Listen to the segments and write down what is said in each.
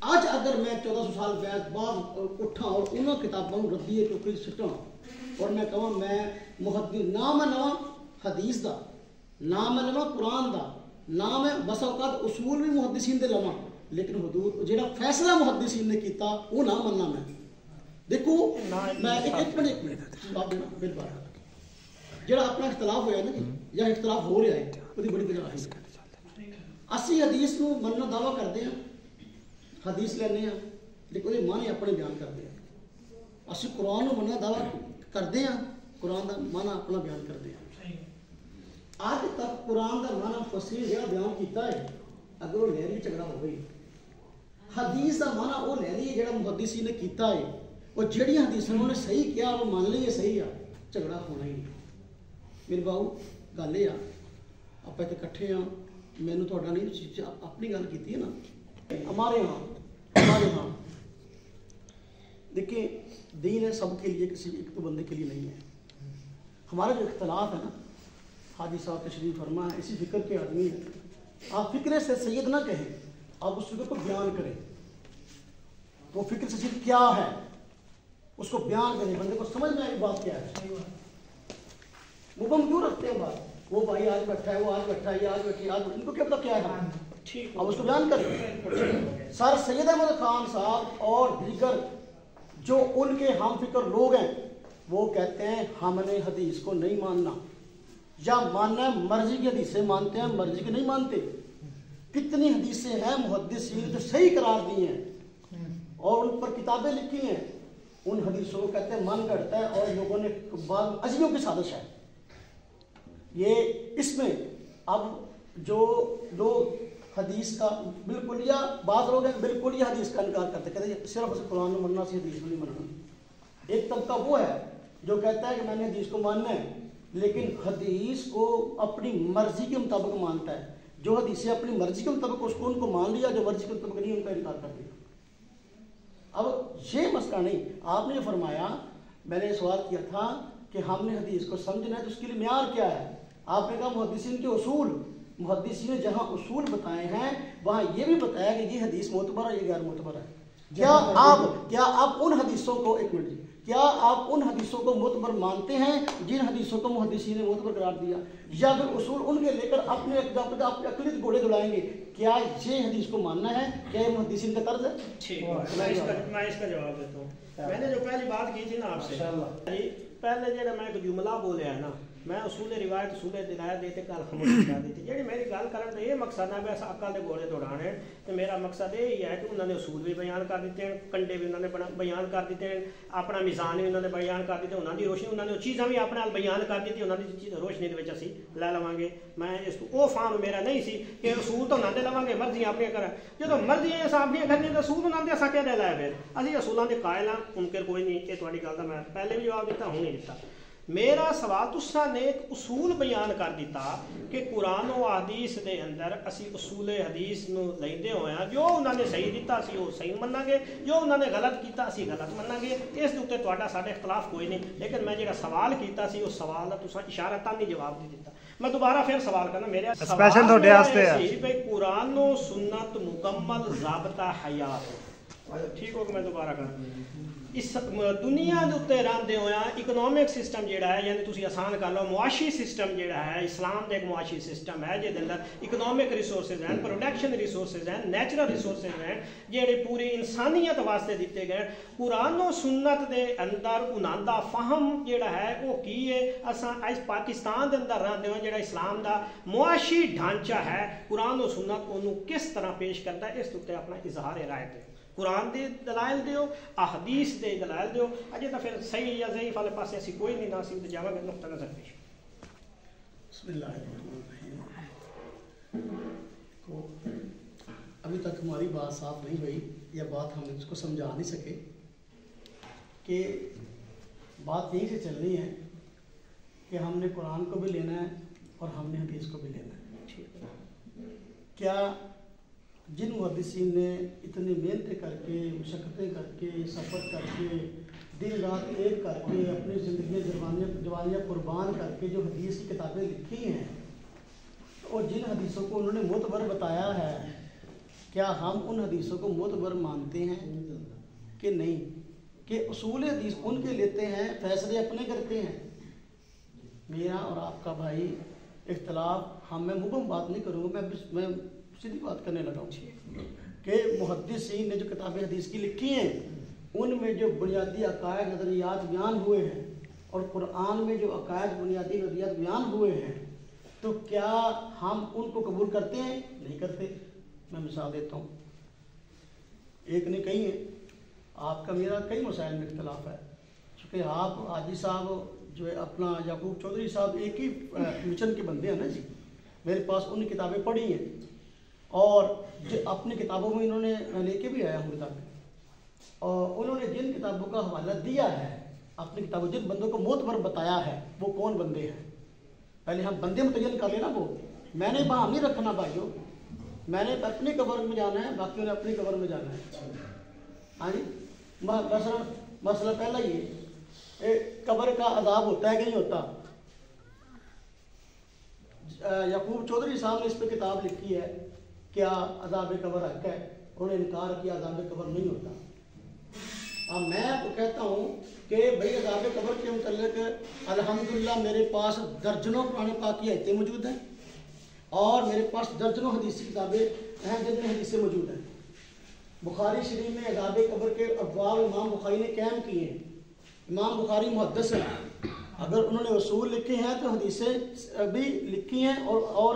اج اگر میں 1400 سال بعد اٹھا اور انہوں کتابوں ردیے ٹوکری سٹاں اور میں کہاں میں محدث نہ میں نواں حدیث دا نہ میں نواں قرآن دا نہ میں بس اوقات اصول بھی محدثین دے لواں لیکن حدود جڑا فیصلہ محدثین نے کیتا وہ نہ مننا میں دیکھو میں ایک منٹ بالکل جڑا اپنا اختلاف ہویا نا یا اختلاف ہو رہا ہے وہ بڑی وجہ ہے اسی حدیث کو مننا دعویٰ کرتے ہیں حدیث لینے ہیں لیکن وہ معنی اپنے بیان کرتے ہیں اسی قرآن کو مننا دعویٰ کرتے ہیں قرآن کا معنی اپنا بیان کرتے ہیں آج تک قرآن کا معنی فصیح جہاں بیان کیتا ہے اگر وہ لہری جھگڑا ہو گئی حدیث کا معنی وہ لہری ہے جہاں محدثین نے کیتا ہے وہ جڑی حدیث انہوں نے صحیح کیا وہ مان لی صحیح ہے جھگڑا ہونا ہی نہیں میرے باؤ گل یہ آپ اتنے کٹھے ہاں مینوں تہاڈا نہیں اپنی گل کی ہے نا ہمارے ہاں دیکھیں دین ہے سب کے لیے کسی ایک تو بندے کے لیے نہیں ہے ہمارا جو اختلاف ہے نا حاجی صاحب تشریف فرما ہے اسی فکر کے آدمی ہیں آپ فکر سے سید نہ کہیں آپ اس فکر کو بیان کریں وہ فکر سے سید کیا ہے اس کو بیان کریں بندے کو سمجھ میں آئی بات کیا ہے مبہم کیوں رکھتے ہیں بات وہ بھائی آج بیٹھا ہے وہ آج بیٹھا ہے یہ آج بیٹھی آج ان کو کیا پتا کیا ہے اب اس کو بیان کریں سر سید احمد خان صاحب اور دیگر جو ان کے ہم فکر لوگ ہیں وہ کہتے ہیں ہم نے حدیث کو نہیں ماننا یا ماننا ہے مرضی کی حدیثیں مانتے ہیں مرضی کی نہیں مانتے کتنی حدیثیں ہیں محدثین جو صحیح قرار دی ہیں اور ان پر کتابیں لکھی ہیں ان حدیثوں کو کہتے ہیں من گھڑتا ہے اور لوگوں نے بعض عجیبوں کی سازش ہے یہ اس میں اب جو لوگ حدیث کا بالکل یا بعض لوگ ہیں بالکل یہ حدیث کا انکار کرتے کہتے ہیں صرف اسے قرآن میں مننا سے حدیث میں نہیں مننا ایک طبقہ وہ ہے جو کہتا ہے کہ میں نے حدیث کو ماننا ہے لیکن حدیث کو اپنی مرضی کے مطابق مانتا ہے جو حدیثیں اپنی مرضی کے مطابق اس کو ان کو مان لیا جو مرضی کے مطابق نہیں ان کا انکار کر دیا اب یہ مسئلہ نہیں آپ نے فرمایا میں نے سوال کیا تھا کہ ہم نے حدیث کو سمجھنا ہے تو اس کے لیے معیار کیا ہے آپ نے کہا محدثین کے اصول محدثین نے جہاں اصول بتائے ہیں وہاں یہ بھی بتایا کہ یہ حدیث معتبر ہے یہ غیر معتبر ہے کیا آپ ان حدیثوں کو ایک منٹ کیا آپ ان حدیثوں کو معتبر مانتے ہیں جن حدیثوں کو محدثین نے معتبر قرار دیا یا پھر اصول ان کے لے کر اپنے عقلیت گھوڑے دلائیں گے کیا یہ حدیث کو ماننا ہے کیا یہ محدثین کا طرز ہے ٹھیک میں اس کا جواب دیتا ہوں میں نے جو پہلی بات کی تھی نا آپ سے پہلے جڑا میں ایک جملہ بولیا ہے نا میں اصول روایت اصول دلائل دیتے کل خاموشی کر دیتی جی میری گل کرن دا یہ مقصد ہے بس عقل دے گھوڑے دوڑانے تو میرا مقصد یہ ہے کہ انہوں نے اصول بھی بیان کر دیتے ہیں کنڈے بھی انہوں نے بیان کر دیتے ہیں اپنا میزان بھی انہوں نے بیان کر دیتے انہوں نے روشنی انہوں نے چیزاں بھی اپنے بیان کر دیتی انہوں نے روشنی دے اسی لے لواں گے میں اس کو وہ فارم میرا نہیں سی کہ اصول تو انہوں نے لواں گے مرضی اپنی کریں جب مرضی اپنی کرنی تو اصول انہوں نے اصل کیا دے لایا پھر ابھی اصولوں کے قائل ہاں منکر کوئی نہیں یہ تھوڑی گل کا میں پہلے بھی جواب دیتا ہوں نہیں دیتا میرا سوال تسا نے ایک اصول بیان کر دیتا کہ قرآن و حدیث دے اندر اسی اصول حدیث نو لیندے ہوئے ہیں جو انہوں نے صحیح دیتا اسی وہ صحیح مننا گے جو انہوں نے غلط کیتا اسی غلط مننا گے اس دے تہاڈا ساڈے اختلاف کوئی نہیں لیکن میں جڑا سوال کیتا سی اس سوال دا تسا اشارتاً نہیں جواب نہیں دیتا میں دوبارہ پھر سوال کرنا میرے سپیشل تہاڈے واسطے ہے قرآن و سنت مکمل ضابطہ حیات ٹھیک ہو کہ میں دوبارہ کروں اس دنیا کے اتنے رہتے ہوا اکنامک سسٹم جہاں ہے یعنی تھی آسان کر لو معاشی سسٹم جہاں ہے اسلام کا ایک معاشی سسٹم ہے جہد اندر اکنامک ریسورسز ہیں پروڈکشن ریسورسز ہیں نیچرل ریسورسز ہیں جہے پوری انسانیت واسطے دیتے گئے قرآن و سنت دے اندر انہوں کا فہم جہاں ہے وہ کی ہے اصا اس پاکستان کے اندر رہتے ہوئے جہاں اسلام کا معاشی ڈھانچہ ہے قرآن و سنت انہوں کس طرح پیش کرتا ہے اس اتنے اپنا اظہار رائے دے قرآن دے دلائل دیو احادیث دے دلائل دیو اجے تو پھر صحیح یا ضعیف والے پاسے ایسی کوئی نہیں ناصب جاواں گے نقطہ نظر پیش بسم اللہ الرحمن الرحیم کو ابھی تک ہماری بات صاف نہیں ہوئی یا بات ہم اس کو سمجھا نہیں سکے کہ بات یہیں سے چلنی ہے کہ ہم نے قرآن کو بھی لینا ہے اور ہم نے حدیث کو بھی لینا ہے کیا جن محدثین نے اتنی محنتیں کر کے مشقتیں کر کے سفر کر کے دن رات ایک کر کے اپنی زندگی جوانیاں قربان کر کے جو حدیث کی کتابیں لکھی ہیں اور جن حدیثوں کو انہوں نے معتبر بتایا ہے کیا ہم ان حدیثوں کو معتبر مانتے ہیں کہ نہیں، کہ اصول حدیث ان کے لیتے ہیں، فیصلے اپنے کرتے ہیں؟ میرا اور آپ کا بھائی اختلاف، میں مبہم بات نہیں کروں گا، میں سیدھی بات کرنے لگا ہوں کہ محدثین نے جو کتابیں حدیث کی لکھی ہیں ان میں جو بنیادی عقائد نظریات بیان ہوئے ہیں اور قرآن میں جو عقائد بنیادی نظریات بیان ہوئے ہیں، تو کیا ہم ان کو قبول کرتے ہیں؟ نہیں کرتے۔ میں مثال دیتا ہوں، ایک نے کہی ہے، آپ کا میرا کئی مسائل میں اختلاف ہے، چونکہ آپ حاجی صاحب جو ہے اپنا یعقوب چودھری صاحب ایک ہی مشن کے بندے ہیں نا جی، میرے پاس ان کتابیں پڑھی ہیں اور جو اپنی کتابوں میں انہوں نے، میں لے کے بھی آیا ہوں کتابیں، اور انہوں نے جن کتابوں کا حوالہ دیا ہے اپنی کتابوں، جن بندوں کو معتبر بتایا ہے وہ کون بندے ہیں؟ پہلے ہم بندے متعین کر لینا، وہ میں نے وہاں نہیں رکھنا بھائیو، میں نے اپنی قبر میں جانا ہے، باقیوں نے اپنی قبر میں جانا ہے۔ ہاں جی، مسئلہ پہلا یہ قبر کا عذاب ہوتا ہے کہ نہیں ہوتا؟ یعقوب چودھری صاحب نے اس پہ کتاب لکھی ہے، کیا عذاب قبر حق ہے؟ انہوں نے انکار کیا عذاب قبر نہیں ہوتا۔ اب میں آپ کو کہتا ہوں کہ بھئی عذاب قبر کے متعلق الحمدللہ میرے پاس درجنوں قرآن پاک کی آیتیں موجود ہیں اور میرے پاس درجنوں حدیثی کتابیں ہیں جن میں حدیثیں موجود ہیں۔ بخاری شریف میں عذاب قبر کے ابواب امام بخاری نے قائم کیے ہیں۔ امام بخاری محدث ہیں، اگر انہوں نے اصول لکھے ہیں تو حدیثیں بھی لکھی ہیں، اور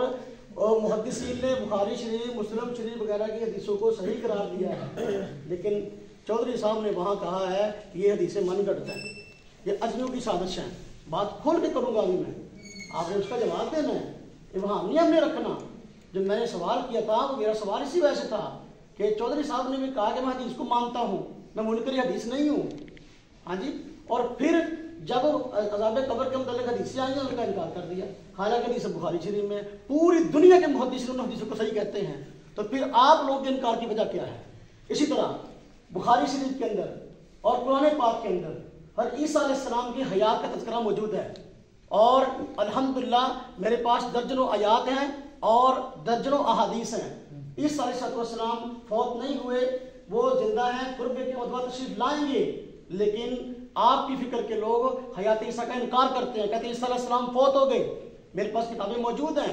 محدثین نے بخاری شریف، مسلم شریف وغیرہ کی حدیثوں کو صحیح قرار دیا ہے، لیکن چودھری صاحب نے وہاں کہا ہے کہ یہ حدیثیں من گھڑت ہیں، یہ اجمیوں کی سازش ہیں۔ بات کھول کے کروں گا ابھی میں، آپ نے اس کا جواب دینا ہے، یہ وہاں نہیں ہم نے رکھنا۔ جب میں نے سوال کیا تھا وہ میرا سوال اسی وجہ سے تھا کہ چودھری صاحب نے بھی کہا کہ میں حدیث کو مانتا ہوں، میں منکر حدیث نہیں ہوں۔ ہاں جی، اور پھر جب عذاب قبر کے متعلق حدیثیں آئی ہیں ان کا انکار کر دیا، حالانکہ حدیث بخاری شریف میں پوری دنیا کے محدثین ان حدیثوں کو صحیح کہتے ہیں، تو پھر آپ لوگ کے انکار کی وجہ کیا ہے؟ اسی طرح بخاری شریف کے اندر اور قرآن پاک کے اندر ہر عیسیٰ علیہ السلام کی حیات کا تذکرہ موجود ہے، اور الحمدللہ میرے پاس درجنوں آیات ہیں اور درجنوں احادیث ہیں۔ عیسیٰ علیہ السلام فوت نہیں ہوئے، وہ زندہ ہیں، قرب کے مدعا تشریف لائیں گے، لیکن آپ کی فکر کے لوگ حیات عیسیٰ کا انکار کرتے ہیں، کہتے ہیں عیسیٰ علیہ السلام فوت ہو گئے۔ میرے پاس کتابیں موجود ہیں،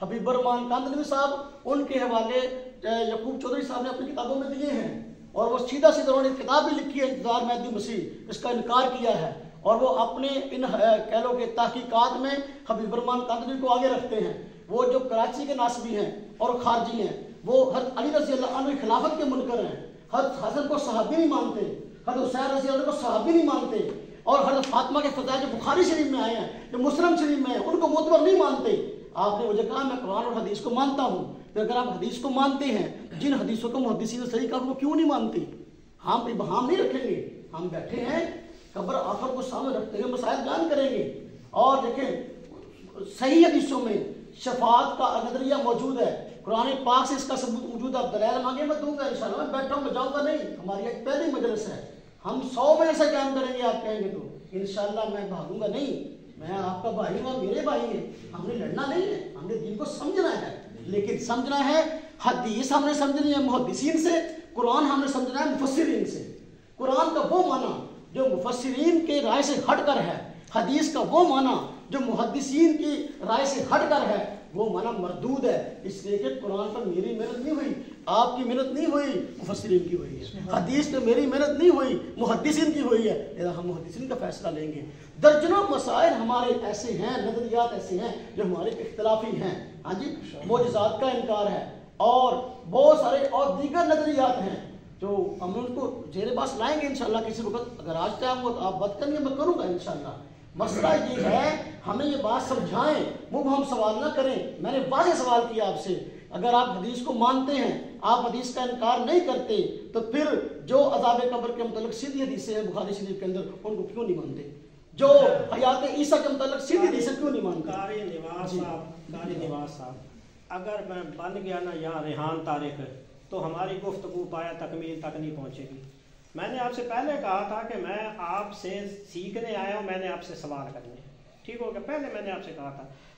حبیب الرحمان کاندھلوی صاحب ان کے حوالے یعقوب چودھری صاحب نے اپنی کتابوں میں دیے ہیں، اور وہ سیدھا انہوں نے کتاب بھی لکھی ہے انتظار مہدی مسیح، اس کا انکار کیا ہے، اور وہ اپنے ان کہہ لو کہ تحقیقات میں حبیب الرحمان کاندھلوی کو آگے رکھتے ہیں۔ وہ جو کراچی کے ناسبی ہیں اور خارجی ہیں، وہ حضرت علی رضی اللہ عنہ خلافت کے منکر ہیں، حضرت حسن کو صحابی نہیں مانتے، حضرت حسین رضی اللہ عنہ کو صحابی نہیں مانتے، اور حضرت فاطمہ کے فضائل جو بخاری شریف میں آئے ہیں، جو مسلم شریف میں ہیں، ان کو معتبر نہیں مانتے۔ آپ نے مجھے کہا میں قرآن اور حدیث کو مانتا ہوں، تو اگر آپ حدیث کو مانتے ہیں، جن حدیثوں کو محدثین نے صحیح کہا وہ کیوں نہیں مانتے؟ ہم ابہام نہیں رکھیں گے، ہم بیٹھے ہیں قبر آخر کو سامنے رکھتے ہوئے مسائل بیان کریں گے، اور دیکھیں صحیح حدیثوں میں شفاعت کا نظریہ موجود ہے، قرآن پاک سے اس کا ثبوت موجود ہے۔ آپ دلائل مانگے میں دوں گا انشاءاللہ، میں بیٹھا ہوں، میں جاؤں گا نہیں، ہماری ایک پہلی مجلس ہے، ہم 100 میں سے قیام کریں گے، آپ کہیں گے تو انشاءاللہ میں بھاگوں گا نہیں، میں آپ کا بھائی ہوں، میرے بھائی ہیں، ہم نے لڑنا نہیں ہے، ہم نے دین کو سمجھنا ہے، لیکن سمجھنا ہے حدیث ہم نے سمجھنی ہے محدثین سے، قرآن ہم نے سمجھنا ہے مفسرین سے۔ قرآن کا وہ معنی جو مفسرین کے رائے سے ہٹ کر ہے، حدیث کا وہ معنی جو محدثین کی رائے سے ہٹ کر ہے، وہ معنی مردود ہے، اس لیے کہ قرآن پر میری محنت نہیں ہوئی، آپ کی محنت نہیں ہوئی، مفسرین کی ہوئی ہے، حدیث پہ میری محنت نہیں ہوئی، محدثین کی ہوئی ہے، لہذا ہم محدثین کا فیصلہ لیں گے۔ درجنوں مسائل ہمارے ایسے ہیں، نظریات ایسے ہیں جو ہمارے اختلافی ہیں، ہاں جی، معجزات کا انکار ہے، اور بہت سارے اور دیگر نظریات ہیں جو ہم ان کو زیر باس لائیں گے انشاءاللہ کسی وقت، اگر آج ٹائم ہو تو آپ بات کریں گے، میں کروں گا انشاءاللہ۔ مسئلہ یہ ہے ہمیں یہ بات سمجھائیں، مبہم سوال نہ کریں۔ میں نے واضح سوال کیا آپ سے، اگر آپ حدیث کو مانتے ہیں، آپ حدیث کا انکار نہیں کرتے، تو پھر جو عذاب قبر کے متعلق سیدھی حدیثیں ہیں بخاری شریف کے اندر، ان کو کیوں نہیں مانتے؟ جو حیات عیسیٰ کے متعلق سیدھی حدیثیں کیوں نہیں مانتے؟ قاری نواز صاحب، اگر میں بن گیا نا یہاں ریحان طارق، تو ہماری گفتگو پایا تکمیل تک نہیں پہنچے گی۔ میں نے آپ سے پہلے کہا تھا کہ میں آپ سے سیکھنے آیا ہوں، میں نے آپ سے سوال کرنے، ٹھیک ہو گیا، پہلے میں نے آپ سے کہا تھا۔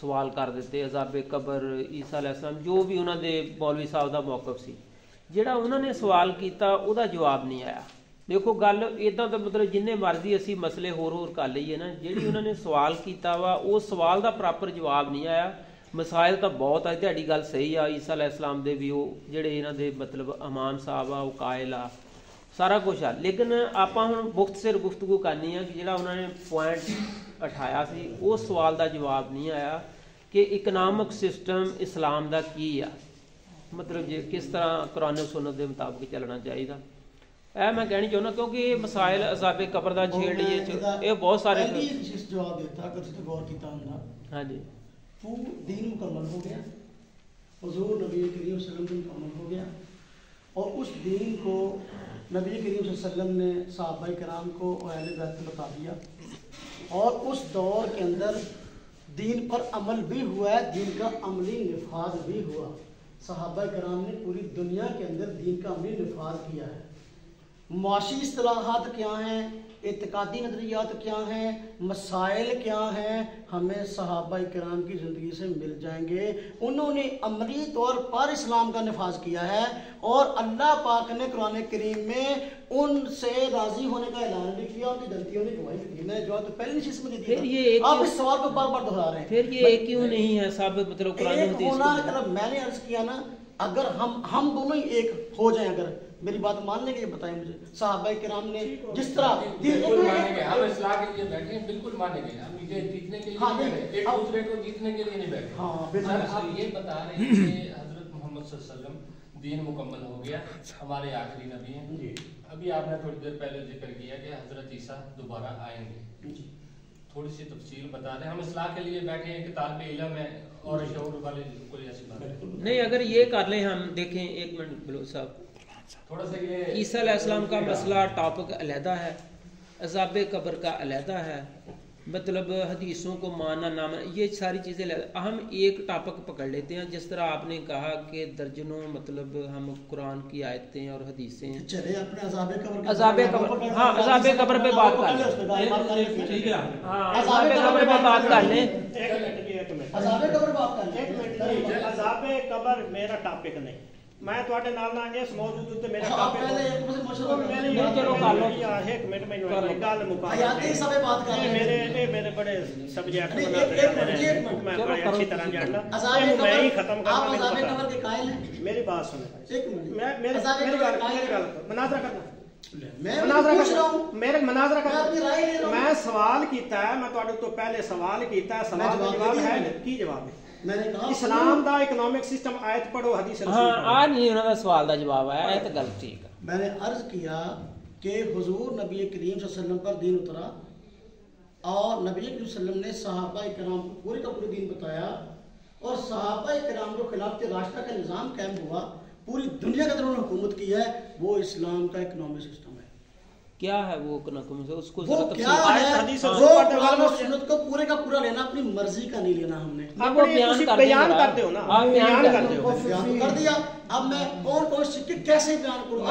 ਸਵਾਲ ਕਰ ਦਿੱਤੇ, ਅਜ਼ਾਬੇ ਕਬਰ, ਈਸਾ ਅਲੈਹਿਸਲਾਮ, ਜੋ ਵੀ ਉਹਨਾਂ ਦੇ ਮੌਲਵੀ ਸਾਹਿਬ ਦਾ ਮੌਕਫ ਸੀ, ਜਿਹੜਾ ਉਹਨਾਂ ਨੇ ਸਵਾਲ ਕੀਤਾ ਉਹਦਾ ਜਵਾਬ ਨਹੀਂ ਆਇਆ। ਦੇਖੋ ਗੱਲ ਇਦਾਂ ਤਾਂ ਮਤਲਬ ਜਿੰਨੇ ਮਰਜ਼ੀ ਅਸੀਂ ਮਸਲੇ ਹੋਰ ਕਰ ਲਈਏ ਨਾ, ਜਿਹੜੀ ਉਹਨਾਂ ਨੇ ਸਵਾਲ ਕੀਤਾ ਵਾ ਉਹ ਸਵਾਲ ਦਾ ਪ੍ਰੋਪਰ ਜਵਾਬ ਨਹੀਂ ਆਇਆ। ਮਸਾਇਲ ਤਾਂ ਬਹੁਤ ਆ, ਤੁਹਾਡੀ ਗੱਲ ਸਹੀ ਆ, ਈਸਾ ਅਲੈਹਿਸਲਾਮ ਦੇ ਵੀ ਉਹ ਜਿਹੜੇ ਇਹਨਾਂ ਦੇ ਮਤਲਬ ਇਮਾਮ ਸਾਹਿਬ ਆ ਉਹ ਕਾਇਲ ਆ, ਸਾਰਾ ਕੁਛ ਆ। ਲੇਕਿਨ ਆਪਾਂ ਹੁਣ ਮੁਖਤਸਰ ਗੁਫ਼ਤਗੂ ਕਰਨੀ ਆ ਕਿ ਜਿਹੜਾ ਉਹਨਾਂ ਨੇ ਪੁਆਇੰਟ ਉਠਾਇਆ ਸੀ ਉਸ ਸਵਾਲ ਦਾ ਜਵਾਬ ਨਹੀਂ ਆਇਆ ਕਿ ਇਕਨੋਮਿਕ ਸਿਸਟਮ ਇਸਲਾਮ ਦਾ ਕੀ ਆ, ਮਤਲਬ ਜੇ ਕਿਸ ਤਰ੍ਹਾਂ ਕੁਰਾਨ ਸੁਨਨਤ ਦੇ ਮੁਤਾਬਕ ਚੱਲਣਾ ਚਾਹੀਦਾ। ਇਹ ਮੈਂ ਕਹਿਣੀ ਚਾਹੁੰਦਾ ਕਿਉਂਕਿ ਇਹ ਮਸਾਇਲ ਅਜ਼ਾਬੇ ਕਬਰ ਦਾ ਛੇੜ ਲਈਏ, ਇਹ ਬਹੁਤ ਸਾਰੇ ਜਵਾਬ ਦਿੱਤਾ ਅਗਰ ਤੁਸੀਂ ਗੌਰ ਕੀਤਾ ਹੁੰਦਾ। ਹਾਂਜੀ, دین مکمل ہو گیا، حضور نبی کریم صلی اللہ علیہ وسلم مکمل ہو گیا، اور اس دین کو نبی کریم صلی اللہ علیہ وسلم نے صحابہ کرام کو اور اہل بیت کو بتا دیا، اور اس دور کے اندر دین پر عمل بھی ہوا ہے، دین کا عملی نفاذ بھی ہوا۔ صحابہ کرام نے پوری دنیا کے اندر دین کا عملی نفاذ کیا ہے۔ معاشی اصطلاحات کیا ہیں، اعتقادی نظریات کیا ہیں، مسائل کیا ہیں، ہمیں صحابہ کرام کی زندگی سے مل جائیں گے۔ انہوں نے عملی طور پر اسلام کا نفاذ کیا ہے، اور اللہ پاک نے قرآن کریم میں ان سے راضی ہونے کا اعلان بھی کیا، ان کی غلطیوں نے گواہی بھی دی۔ میں جو تو پہلے نشست میں دی تھی، آپ اس سوال کو بار بار دہرا رہے ہیں، پھر یہ ایک کیوں نہیں ہے صاحب؟ مطلب قرآن ایک ہونا، میں نے عرض کیا نا، اگر ہم دونوں ہی ایک ہو جائیں، اگر میری بات مان لیں گے، یہ بتائیں مجھے صحابہ کرام نے جس طرح ہم اصلاح کے لیے بیٹھے ہیں، بالکل مانیں گے، ہم یہ جیتنے کے لیے ایک دوسرے کو جیتنے کے لیے نہیں بیٹھے۔ آپ یہ بتا رہے ہیں کہ حضرت محمد صلی اللہ علیہ وسلم دین مکمل ہو گیا، ہمارے آخری نبی ہیں۔ ابھی آپ نے تھوڑی دیر پہلے ذکر کیا کہ حضرت عیسیٰ دوبارہ آئیں گے، تھوڑی سی تفصیل بتا دیں۔ ہم اصلاح کے لیے بیٹھے ہیں کہ طالب علم ہے اور شعور والے کوئی ایسی بات نہیں۔ اگر یہ کر لیں ہم، دیکھیں ایک منٹ بلوچ صاحب، تھوڑا سا یہ عیسیٰ علیہ السلام کا مسئلہ ٹاپک علیحدہ ہے، عذاب قبر کا علیحدہ ہے، مطلب حدیثوں کو ماننا نہ ماننا، یہ ساری چیزیں ہم ایک ٹاپک پکڑ لیتے ہیں۔ جس طرح آپ نے کہا کہ درجنوں مطلب ہم قرآن کی آیتیں اور حدیثیں، چلے اپنے عذاب قبر، ہاں عذاب قبر پہ بات کر لیں، ہاں عذاب قبر پہ بات کر لیں، عذاب قبر بات کر لیں۔ عذاب قبر میرا ٹاپک نہیں، میں تواڈے نال نہ اس موضوع تے میرا ٹاپک ایک منٹ میں گل مکا میرے بڑے سبجیکٹ میں بڑے اچھی طرح جاننا، میں ہی ختم کرنا۔ میری بات سنیں، مناظرہ کرنا، میرے مناظرہ کرنا، میں سوال کیتا ہے، میں تواڈے تو پہلے سوال کیتا ہے، سوال کا جواب ہے کی جواب ہے؟ اسلام دا اکنامک سسٹم آیت پڑھو، حدیث رسول ہاں آ نہیں انہوں دا سوال دا جواب آیا ہے تو غلط ٹھیک ہے۔ میں نے عرض کیا کہ حضور نبی کریم صلی اللہ علیہ وسلم پر دین اترا، اور نبی کریم صلی اللہ علیہ وسلم نے صحابہ کرام کو پورے کا پورے دین بتایا، اور صحابہ کرام کو خلافت راشدہ کا نظام قائم ہوا، پوری دنیا کے اندر انہوں نے حکومت کی ہے، وہ اسلام کا اکنامک سسٹم ہے۔ کیا ہے وہ اس کو وہ کیا ہے؟ وہ قرآن و سنت کو پورے کا پورا لینا، اپنی مرضی کا نہیں لینا ہم نے۔ وہ بیان کرتے ہو نا، بیان کرتے ہو، بیان کر دیا۔ اب میں کون سکے کیسے بیان کروں؟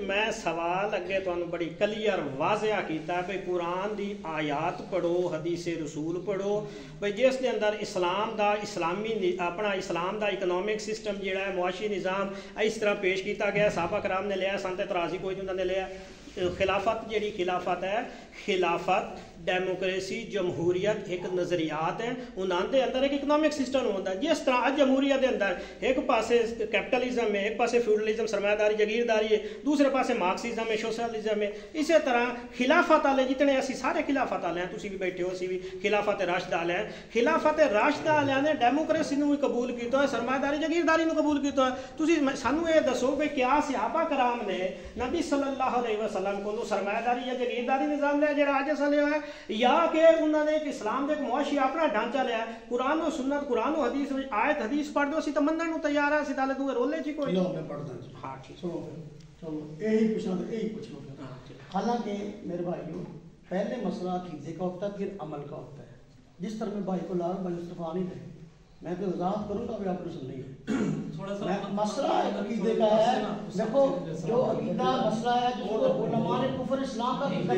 میں سوال اگے تانوں بڑی کلیئر واضح کیتا ہے، قرآن دی آیات پڑھو، حدیث رسول پڑھو، بھئی جس دے اندر اسلام دا اسلامی اپنا اسلام دا اکنامک سسٹم جڑا ہے، معاشی نظام اس طرح پیش کیتا گیا، صحابہ کرام نے لیا، سنت ترازی کوئی نہیں انہوں نے لیا، خلافت جیڑی خلافت ہے خلافت ڈیموکریسی جمہوریت ایک نظریات ہیں انہاں دے اندر ایک اکنامک سسٹم ہوندا جس طرح اج جمہوریت دے اندر ایک پاسے کیپٹلزم ہے ایک پاسے فیوڈلزم سرمایہ داری جاگیرداری ہے دوسرے پاسے مارکسزم ہے سوشلزم ہے اسی طرح خلافت والے جتنے اسی سارے خلافت والے ہیں تسی بھی بیٹھے ہو اسی بھی خلافت راشدہ والے ہیں خلافت راشدہ والے نے ڈیموکریسی نو قبول کیتا ہے سرمایہ داری جاگیرداری نو قبول کیتا ہے تسی سانو یہ دسو کہ کیا صحابہ کرام نے نبی صلی اللہ علیہ وسلم کو سرمایہ داری یا جاگیرداری نظام لیا جڑا اج چلے ہوئے یا کہ انہوں نے ایک اسلام دے ایک معاشی اپنا ڈھانچہ لیا ہے قرآن و سنت قرآن و حدیث آیت حدیث پڑھ دو اسی تمنا نو تیار ہے اسی تالے دوے رولے چی کوئی لو میں پڑھ دوں ہاں ٹھیک چلو یہی پوچھ لو حالانکہ میرے بھائیو پہلے مسئلہ عقیدے کا ہوتا ہے پھر عمل کا ہوتا ہے جس طرح میں بھائی کو لا بھائی مصطفیٰ نہیں تھے میں تو وضاحت کروں گا ابھی آپ نے سننی ہے مسئلہ عقیدے کا ہے دیکھو جو عقیدہ مسئلہ ہے جس کو علماء نے کفر اسلام کا عقیدہ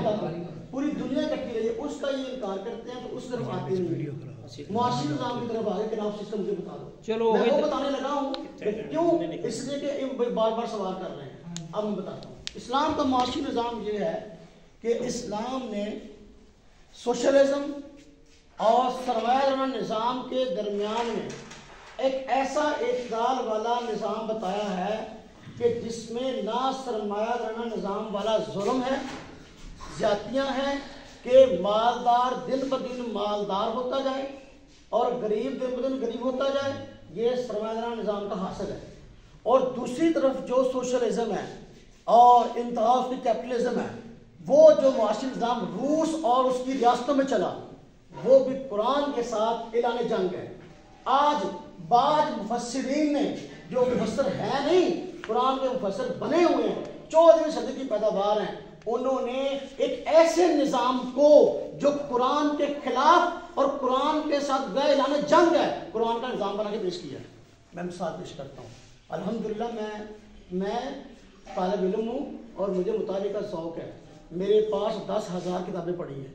بتایا پوری دنیا اکٹھی رہی ہے اس کا یہ انکار کرتے ہیں تو اس طرف آتے ہیں معاشی نظام کی طرف آگے کناب سسٹم مجھے بتا دو چلو میں وہ بتانے لگا ہوں کیوں اس لیے کہ بار بار سوال کر رہے ہیں اب میں بتاتا ہوں اسلام کا معاشی نظام یہ ہے کہ اسلام نے سوشلزم اور سرمایہ دارانہ نظام کے درمیان میں ایک ایسا اعتدال والا نظام بتایا ہے کہ جس میں نہ سرمایہ دارانہ نظام والا ظلم ہے زیادتیاں ہیں کہ مالدار دن بدن مالدار ہوتا جائے اور غریب دن بدن غریب ہوتا جائے یہ سرمایہ دارانہ نظام کا حاصل ہے اور دوسری طرف جو سوشلزم ہے اور انتہا اس کی کیپٹلزم ہے وہ جو معاشی نظام روس اور اس کی ریاستوں میں چلا وہ بھی قرآن کے ساتھ اعلان جنگ ہے آج بعض مفسرین نے جو مفسر ہیں نہیں قرآن کے مفسر بنے ہوئے ہیں 14ویں صدی کی پیداوار ہیں انہوں نے ایک ایسے نظام کو جو قرآن کے خلاف اور قرآن کے ساتھ گئے اعلان جنگ ہے قرآن کا نظام بنا کے پیش کیا ہے میں مثال پیش کرتا ہوں الحمدللہ میں طالب علم ہوں اور مجھے مطالعے کا شوق ہے میرے پاس 10,000 کتابیں پڑھی ہیں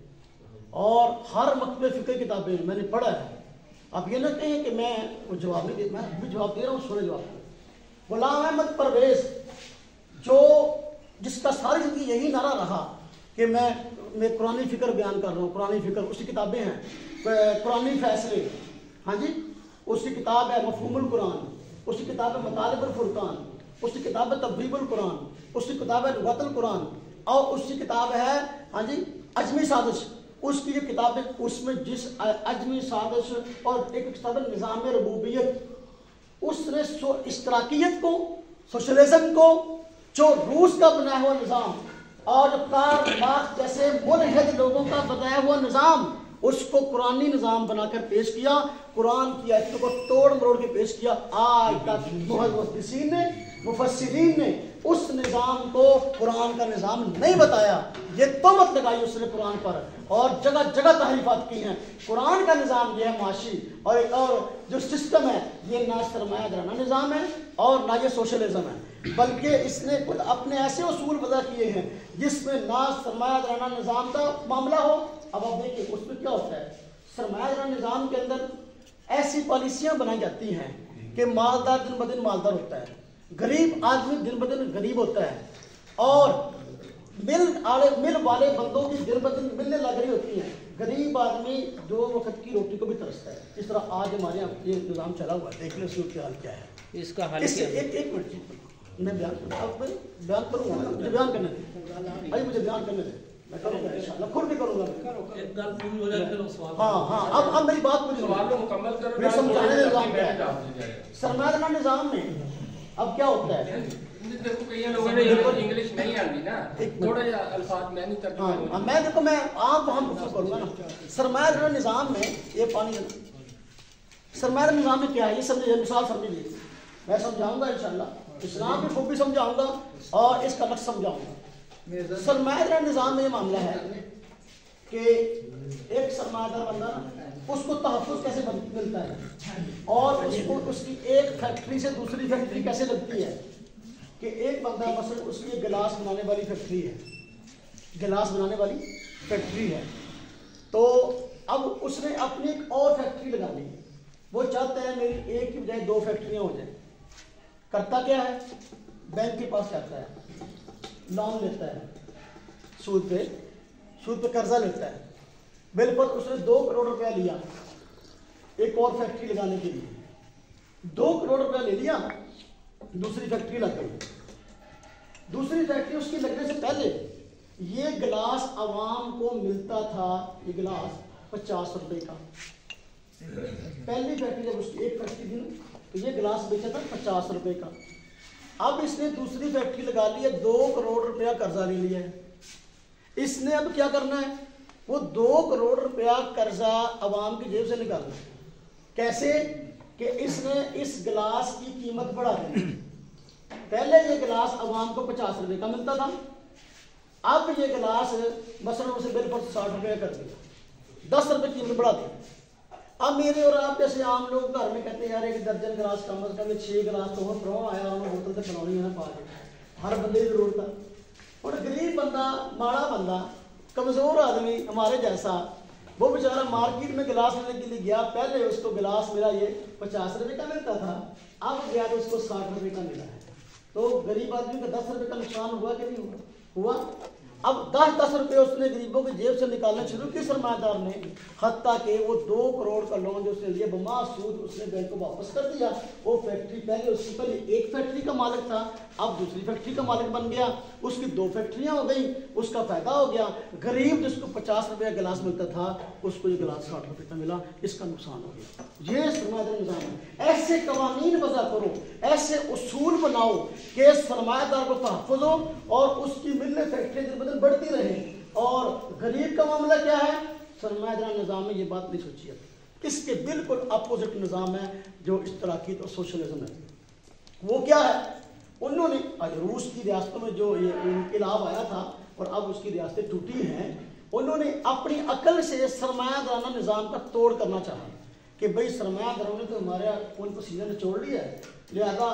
اور ہر مکتبہ فقہ کتابیں میں نے پڑھا ہے اب یہ نہ کہیں کہ میں وہ جواب نہیں میں بھی جواب دے رہا ہوں سورے جواب غلام احمد پرویز جو جس کا ساری زندگی یہی نعرہ رہا کہ میں قرآنی فکر بیان کر رہا ہوں قرآنی فکر اس کی کتابیں ہیں قرآنی فیصلے ہاں جی اس کی کتاب ہے مفہوم القرآن اس کی کتاب ہے مطالب الفرقان اس کی کتاب ہے تبویب القرآن اس کی کتاب ہے لغت القرآن اور اس کی کتاب ہے ہاں جی عجمی سازش اس کی یہ کتاب ہے اس میں جس عجمی سازش اور ایک کتاب ہے نظام ربوبیت اس نے اشتراکیت کو سوشلزم کو جو روس کا بنایا ہوا نظام اور کارل مارکس جیسے ملحد لوگوں کا بنایا ہوا نظام اس کو قرآنی نظام بنا کر پیش کیا قرآن کی آیتوں کو توڑ مروڑ کے پیش کیا آج تک مفسرین نے اس نظام کو قرآن کا نظام نہیں بتایا یہ تہمت لگائی اس نے قرآن پر اور جگہ جگہ تحریفات کی ہیں قرآن کا نظام یہ ہے معاشی اور ایک اور جو سسٹم ہے یہ نہ سرمایہ دارانہ نظام ہے اور نہ یہ سوشلزم ہے بلکہ اس نے خود اپنے ایسے اصول وضع کیے ہیں جس میں نہ سرمایہ دارانہ نظام کا معاملہ ہو اب آپ دیکھیں اس میں کیا ہوتا ہے سرمایہ دارانہ نظام کے اندر ایسی پالیسیاں بنائی جاتی ہیں کہ مالدار دن بدن مالدار ہوتا ہے غریب آدمی دن بدن غریب ہوتا ہے اور مل والے بندوں کی دن بدن ملنے لگ رہی ہوتی ہیں غریب آدمی 2 وقت کی روٹی کو بھی ترستا ہے اس طرح آج ہمارے یہاں یہ نظام چلا ہوا ہے دیکھ لیں اس کا حال کیا ہے اس کا حل کیا ہے ایک منٹ میں بیان کروں گا مجھے بیان کرنے دیں بھائی مجھے بیان کرنے دیں میں کروں گا انشاءاللہ کھل کے کروں گا ہاں اب میری بات پوری میں سمجھانے دیں نظام کیا ہے سرمایہ دارانہ نظام میں اب کیا ہوتا ہے انگلش نہیں آتی نا تھوڑا جا الفاظ میں نہیں ترجمہ میں دیکھو میں عام فہم گفتگو کروں گا نا سرمایہ دارانہ نظام میں یہ پانی سرمایہ دارانہ نظام میں کیا ہے یہ سمجھے مثال سمجھ لیجیے میں سمجھاؤں گا انشاءاللہ اسلام کی خوبی سمجھاؤں گا اور اس کا لفظ سمجھاؤں گا سرمایہ دارانہ نظام میں یہ معاملہ ہے کہ ایک سرمایہ دار بندہ اس کو تحفظ کیسے ملتا ہے اور اس کو اس کی ایک فیکٹری سے دوسری فیکٹری کیسے لگتی ہے کہ ایک بندہ مثلا اس کی گلاس بنانے والی فیکٹری ہے گلاس بنانے والی فیکٹری ہے تو اب اس نے اپنی ایک اور فیکٹری لگا لی وہ چاہتا ہے میری ایک کی بجائے 2 فیکٹریاں ہو جائیں کرتا کیا ہے بینک کے پاس جاتا ہے لون لیتا ہے سود پہ قرضہ لیتا ہے، بالکل اس نے 2 کروڑ روپیہ لیا ایک اور فیکٹری لگانے کے لیے، 2 کروڑ روپیہ لے لیا، دوسری فیکٹری لگ گئی. دوسری فیکٹری اس کی لگنے سے پہلے یہ گلاس عوام کو ملتا تھا، یہ گلاس 50 روپے کا. پہلی فیکٹری جب اس کی ایک فیکٹری تھی تو یہ گلاس بیچا تھا 50 روپے کا. اب اس نے دوسری فیکٹری لگا لی ہے، 2 کروڑ روپیہ قرضہ لے لیا ہے. اس نے اب کیا کرنا ہے، وہ 2 کروڑ روپیہ قرضہ عوام کی جیب سے نکالنا ہے. کیسے کہ اس نے اس گلاس کی قیمت بڑھا دی. پہلے یہ گلاس عوام کو 50 روپے کا ملتا تھا، اب یہ گلاس مثلاً اسے بالکل 60 روپے کر دیا، 10 روپے قیمت بڑھا دی. اب میرے اور آپ جیسے عام لوگ گھر میں کہتے ہیں یار ایک درجن گلاس کم از کم 6 گلاس تو ہو پرو آیا انہوں بوتل سے پلانی ہے نا پا کے، ہر بندے کی ضرورت ہے. اور غریب بندہ، ماڑا بندہ، کمزور آدمی ہمارے جیسا، وہ بیچارہ مارکیٹ میں گلاس لینے کے لیے گیا، پہلے اس کو گلاس ملا یہ 50 روپے کا ملتا تھا، اب گیا تو اس کو 60 روپے کا ملا ہے. تو غریب آدمی کا 10 روپے کا نقصان ہوا کہ نہیں ہوا؟ اب 10 روپے اس نے غریبوں کی جیب سے نکالنا شروع کی سرمایہ دار نے، حتیٰ کہ وہ 2 کروڑ کا لون جو اس نے لیا بما سود اس نے بینک کو واپس کر دیا. وہ فیکٹری پہلے اس سے پہلے ایک فیکٹری کا مالک تھا، اب دوسری فیکٹری کا مالک بن گیا، اس کی 2 فیکٹریاں ہو گئی، اس کا فائدہ ہو گیا. غریب جس کو 50 روپے کا گلاس ملتا تھا اس کو یہ گلاس 60 روپے کا ملا، اس کا نقصان ہو گیا. یہ سرمایہ داری نظام ہے. ایسے قوانین وضع کرو، ایسے اصول بناؤ کہ سرمایہ دار کو تحفظ ہو اور اس کی ملیں فیکٹری دن بدن بڑھتی رہیں. اور غریب کا معاملہ کیا ہے؟ سرمایہ داری نظام میں یہ بات نہیں سوچی ہے. اس کے بالکل اپوزٹ نظام ہے جو اشتراکیت اور سوشلزم ہے. وہ کیا ہے؟ انہوں نے روس کی ریاستوں میں جو یہ انقلاب آیا تھا اور اب اس کی ریاستیں ٹوٹی ہیں، انہوں نے اپنی عقل سے سرمایہ دارانہ نظام کا توڑ کرنا چاہا کہ بھئی سرمایہ داروں نے تو ہمارا خون پسینہ نچوڑ لیا ہے، لہذا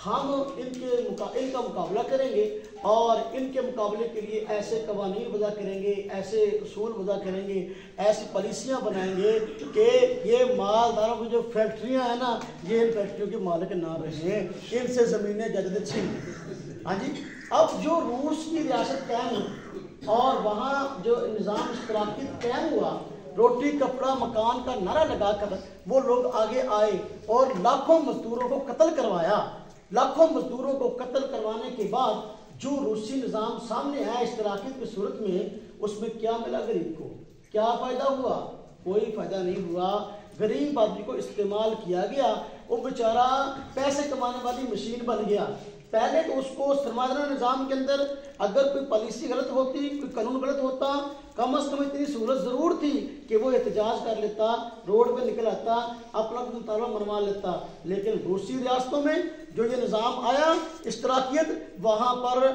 ہم ان کا مقابلہ کریں گے اور ان کے مقابلے کے لیے ایسے قوانین وضع کریں گے، ایسے اصول وضع کریں گے، ایسی پالیسیاں بنائیں گے کہ یہ مالداروں کی جو فیکٹریاں ہیں نا، یہ ان فیکٹریوں کے مالک نہ رہیں، ان سے زمینیں جائیدادیں چھین. ہاں جی. اب جو روس کی ریاست قائم ہوئی اور وہاں جو نظام اشتراکیت قائم ہوا، روٹی کپڑا مکان کا نعرہ لگا کر وہ لوگ آگے آئے اور لاکھوں مزدوروں کو قتل کروایا. لاکھوں مزدوروں کو قتل کروانے کے بعد جو روسی نظام سامنے آیا اشتراکیت کی صورت میں، اس میں کیا ملا غریب کو؟ کیا فائدہ ہوا؟ کوئی فائدہ نہیں ہوا. غریب آدمی کو استعمال کیا گیا، وہ بیچارہ پیسے کمانے والی مشین بن گیا. پہلے تو اس کو سرمایہ داری نظام کے اندر اگر کوئی پالیسی غلط ہوتی، کوئی قانون غلط ہوتا، کم از کم اتنی سہولت ضرور تھی کہ وہ احتجاج کر لیتا، روڈ پہ نکل آتا، اپنا مطالبہ منوا لیتا. لیکن روسی ریاستوں میں جو یہ نظام آیا اشتراکیت، وہاں پر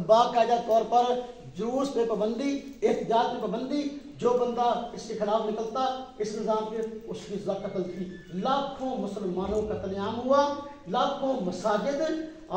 باقاعدہ طور پر جلوس پہ پابندی، احتجاج پہ پابندی، جو بندہ اس کے خلاف نکلتا اس نظام کے اس کی سزا قتل تھی. لاکھوں مسلمانوں کا قتل عام ہوا، لاکھوں مساجد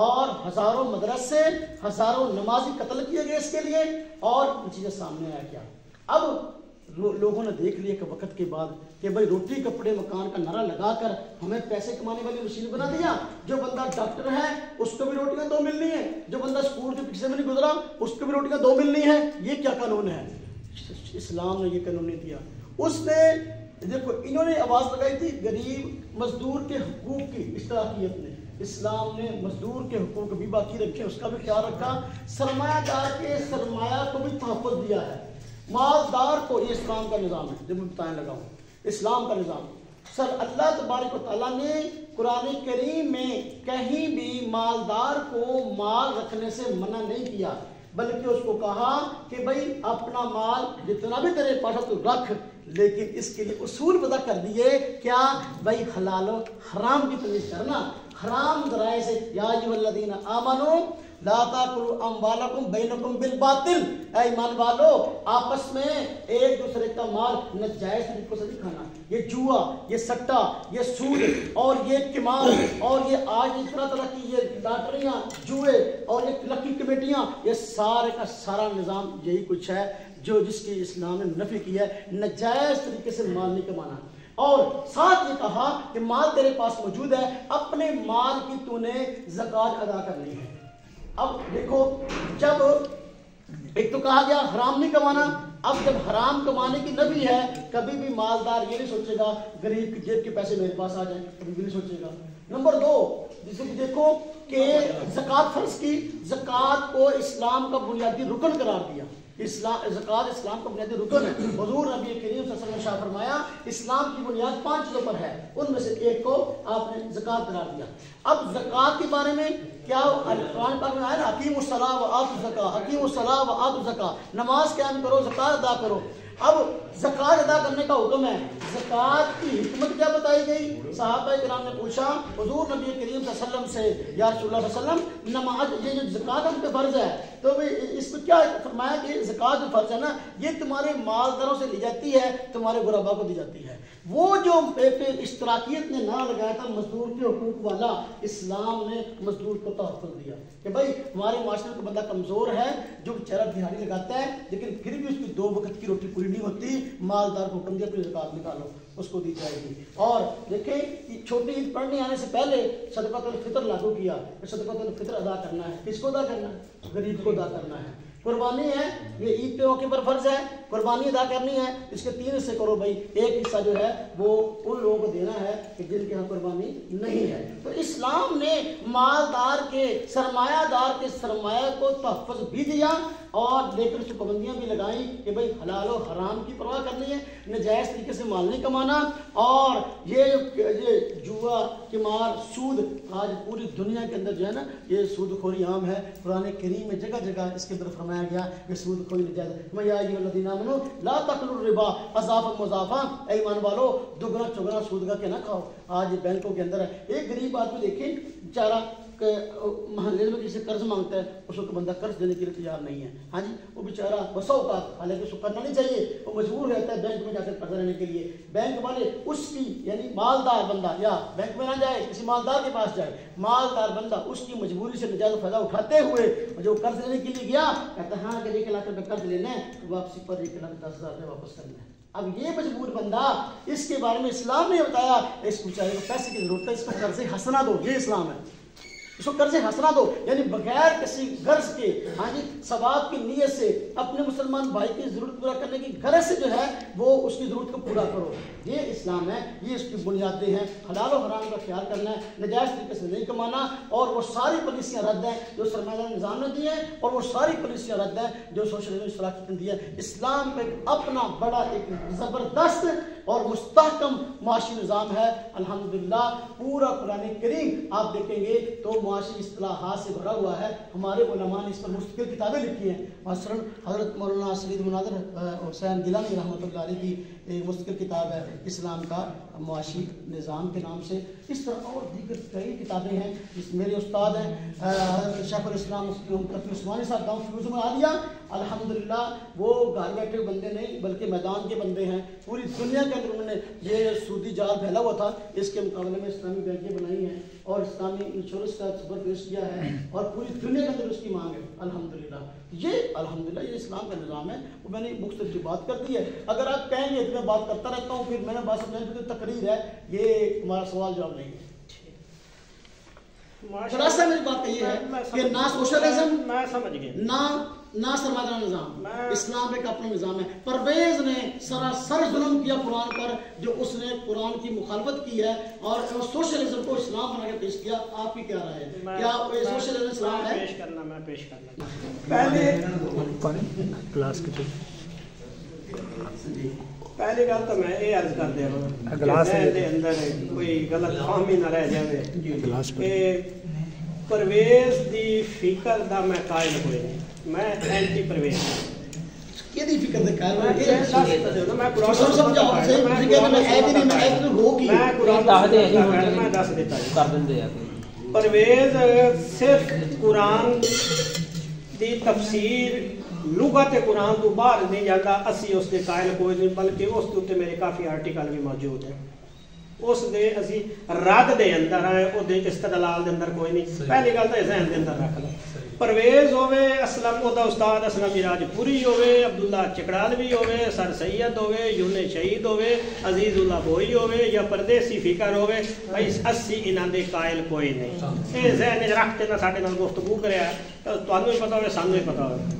اور ہزاروں مدرسے، ہزاروں نمازی قتل کیے گئے اس کے لیے. اور چیزیں سامنے آیا کیا؟ اب لوگوں نے دیکھ لیا کہ وقت کے بعد کہ بھائی روٹی کپڑے مکان کا نعرہ لگا کر ہمیں پیسے کمانے والی مشین بنا دیا. جو بندہ ڈاکٹر ہے اس کو بھی روٹیاں 2 ملنی ہیں، جو بندہ اسکول کے پیچھے میں نہیں گزرا اس کو بھی روٹیاں 2 ملنی ہیں. یہ کیا قانون ہے؟ اسلام نے یہ قانون نہیں دیا. اس نے دیکھو انہوں نے آواز لگائی تھی غریب مزدور کے حقوق کی، اشتراکیت نے. اسلام نے مزدور کے حقوق بھی باقی رکھے، اس کا بھی خیال رکھا. سرمایہ دار کے سرمایہ کو بھی تحفظ دیا ہے. مالدار کو، یہ اسلام کا نظام ہے جب میں بتانے لگا ہوں، اسلام کا نظام. سر اللہ تبارک و تعالیٰ نے قرآن کریم میں کہیں بھی مالدار کو مال رکھنے سے منع نہیں کیا، بلکہ اس کو کہا کہ بھائی اپنا مال جتنا بھی تیرے پاس ہے تو رکھ، لیکن اس کے لیے اصول وضع کر دیے. کیا؟ بھائی حلال و حرام کی تمیز کرنا. حرام ذرائع سے یا ایھا الذین آمنوا لا تاکلوا اموالکم بینکم بالباطل، اے ایمان والو آپس میں ایک دوسرے کا مال ناجائز طریقوں سے نہیں کھانا. یہ جوا، یہ سٹا، یہ سود اور یہ قمار اور یہ آج اس طرح کی یہ لاٹریاں، جوئے اور یہ لکی کمیٹیاں، یہ سارے کا سارا نظام یہی کچھ ہے جو جس کی اسلام نے نفی کی ہے. ناجائز طریقے سے مال نہیں کمانا. اور ساتھ یہ کہا کہ مال تیرے پاس موجود ہے، اپنے مال کی تو نے زکوٰۃ ادا کرنی ہے. اب دیکھو جب ایک تو کہا گیا حرام نہیں کمانا. اب جب حرام کمانے کی نفی ہے, کبھی بھی مالدار یہ نہیں سوچے گا غریب کی جیب کے پیسے میرے پاس آ جائیں, کبھی بھی نہیں سوچے گا. نمبر 2, جسے کہ دیکھو کہ زکوٰۃ فرض کی, زکوٰۃ کو اسلام کا بنیادی رکن قرار دیا. زکوٰۃ اسلام کا بنیادی رکن ہے. حضور نبی کریم صلی اللہ علیہ وسلم نے شاہ فرمایا اسلام کی بنیاد 5 چیزوں پر ہے, ان میں سے ایک کو آپ نے زکوٰۃ قرار دیا. اب زکوٰۃ کے بارے میں کیا قرآن پاک میں آیا نا, حکیم الصلاۃ و آتوا الزکاۃ, حکیم الصلاۃ و آتوا الزکاۃ, نماز قائم کرو زکوٰۃ ادا کرو. اب زکوٰۃ ادا کرنے کا حکم ہے. زکوٰۃ کی حکمت کیا بتائی گئی؟ صحابہ کرام نے پوچھا حضور نبی کریم صلی اللہ علیہ وسلم سے, یا رسول اللہ صلی اللہ علیہ وسلم, نماز یہ جو زکوٰۃ ہم پہ فرض ہے, تو اس کو کیا فرمایا کہ زکوٰۃ جو فرض ہے نا یہ تمہارے مالداروں سے لی جاتی ہے, تمہارے غربا کو دی جاتی ہے. وہ جو اشتراکیت نے نہ لگایا تھا مزدور کے حقوق والا, اسلام نے مزدور کو تحفظ دیا کہ بھائی ہمارے معاشرے کا بندہ کمزور ہے جو بیچارہ دہاڑی لگاتا ہے لیکن پھر بھی اس کی 2 وقت کی روٹی پوری نہیں ہوتی, مالدار کو حکم دیا اپنی زکوٰۃ نکالو, اس کو دی جائے گی. اور دیکھیں کہ چھوٹی عید پڑھنے آنے سے پہلے صدقۃ الفطر لاگو کیا. صدقۃ الفطر ادا کرنا ہے, کس کو ادا کرنا ہے؟ غریب کو ادا کرنا ہے. قربانی ہے, یہ عید کے موقع پر فرض ہے, قربانی ادا کرنی ہے, اس کے 3 حصے کرو بھائی. ایک حصہ جو ہے وہ ان لوگوں کو دینا ہے کہ جن کے یہاں قربانی نہیں ہے. تو اسلام نے مالدار کے, سرمایہ دار کے سرمایہ کو تحفظ بھی دیا اور لیکن اس کو پابندیاں بھی لگائیں کہ بھائی حلال و حرام کی پرواہ کرنی ہے, نجائز طریقے سے مال نہیں کمانا. اور یہ جوا, قمار, سود آج پوری دنیا کے اندر جو ہے نا یہ سود خوری عام ہے. قرآن کریم میں جگہ جگہ اس کے اندر فرمایا گیا کہ سود خوری نجائز ہے. یا ایھا الذین آمنوا لا تاکلوا الربا اضعافا مضاعفا, اے ایمان والو دگنا چگنا سود کا کہ نہ کھاؤ. آج بینکوں کے اندر ہے, ایک غریب آدمی دیکھیں بیچارہ محلے میں کسی سے قرض مانگتا ہے, اس کو بندہ قرض دینے کے لیے تیار نہیں ہے. ہاں جی, وہ بیچارہ بسا اوقات, حالانکہ اس کو کرنا نہیں چاہیے, وہ مجبور رہتا ہے بینک میں جا کر قرض لینے کے لیے. بینک والے اس کی یعنی مالدار بندہ یا بینک میں نہ جائے, کسی مالدار کے پاس جائے, مالدار بندہ اس کی مجبوری سے نجائز فائدہ اٹھاتے ہوئے جو قرض لینے کے لیے گیا کہتا ہے ہاں اگر 1 لاکھ روپے قرض لینا ہے تو واپسی پر 1,10,000 روپے واپس کرنا ہے. اب یہ مجبور بندہ, اس کے بارے میں اسلام نے بتایا اس بیچارے کو پیسے کی ضرورت ہے, اس کو قرض حسنہ دو, یہ اسلام ہے. اس کو قرض حسنہ دو, یعنی بغیر کسی غرض کے, ہاں جی, ثواب کی نیت سے اپنے مسلمان بھائی کی ضرورت پورا کرنے کی غرض سے جو ہے وہ اس کی ضرورت کو پورا کرو. یہ اسلام ہے, یہ اس کی بنیادیں ہیں. حلال و حرام کا خیال کرنا ہے, نجائز طریقے سے نہیں کمانا, اور وہ ساری پالیسیاں رد ہیں جو سرمایہ نظام نے دی ہیں, اور وہ ساری پالیسیاں رد ہیں جو سوشلزم اشتراکیت نے دی ہے. اسلام کا ایک اپنا بڑا ایک زبردست اور مستحکم معاشی نظام ہے. الحمدللہ پورا قرآن کریم آپ دیکھیں گے تو معاشی اصطلاحات سے بھرا ہوا ہے. ہمارے علماء نے اس پر مستقل کتابیں لکھی ہیں. مثلا حضرت مولانا سید مناظر حسین گیلانی رحمۃ اللہ علیہ کی ایک مستقل کتاب ہے اسلام کا معاشی نظام کے نام سے. اس طرح اور دیگر کئی کتابیں ہیں. جس میرے استاد ہیں حضرت شیخ الاسلام تقی عثمانی صاحب گاؤں فیوز میں آ لیا. الحمدللہ وہ گھر بیٹھے بندے نہیں بلکہ میدان کے بندے ہیں. پوری دنیا کے اندر انہوں نے یہ سودی جال پھیلا ہوا تھا, اس کے مقابلے میں اسلامی بینکیں بنائی ہیں اور اسلامی انشورنس کا خبر پیش کیا ہے, اور پوری دنیا کے اندر اس کی مانگ ہے. الحمدللہ یہ اسلام کا نظام ہے. وہ میں نے مختلف بات کر دی ہے. اگر آپ کہیں گے تو میں بات کرتا رہتا ہوں, پھر میں نے بات سمجھائی تو تقریر ہے, یہ ہمارا سوال جواب نہیں ہے. خلاصہ میری بات یہ ہے کہ نہ سوشلزم نہ سرمایہ نظام, اسلام ایک اپنا نظام ہے. پرویز نے سراسر ظلم کیا قرآن پر, جو اس نے قرآن کی مخالفت کی ہے اور سوشلزم کو اسلام بنا کے پیش کیا. آپ کی کیا رائے ہے, کیا سوشلزم اسلام ہے؟ میں پیش کرنا پہلی گل تو میں یہ عرض کر دیا کہ اندر کوئی غلط فہمی نہ رہ جائے کہ پرویز دی فکر دا میں قائل ہوئے, میں اینٹی پرویز کیدی فکر دے قائل ہوئے. میں قرآن سمجھاؤ میں دس دیتا کر دیں. پرویز صرف قرآن دی تفسیر لغت قرآن تو باہر نہیں جاتا, اسی اس کے قائل کوئی نہیں, بلکہ اس کے میرے کافی آرٹیکل بھی موجود ہیں. اس دے اسی رد دے اندر آئے, وہ دے استدلال دے اندر کوئی نہیں. پہلی گل تو ذہن دے اندر رکھ لو, پرویز ہوئے اسلم او دا استاد اسلم راج پوری ہوئے, عبداللہ چکڑالوی ہوئے, سر سید ہوئے, یون شہید ہوئے, عزیز اللہ بوئی ہوئے, یا پردیسی فکر ہوئے, بھائی اسی انہاں دے قائل کوئی نہیں. یہ ذہن رکھ کے نہ ساڈے نال گفتگو کریا, تانوں ہی پتہ ہوئے سانوں ہی پتہ ہوئے.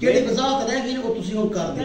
ਜਿਹੜੀ ਵਜ਼ਾਹਤ ਰਹਿ ਗਈ ਉਹ ਤੁਸੀਂ ਹੁਣ ਕਰ ਦਿਓ।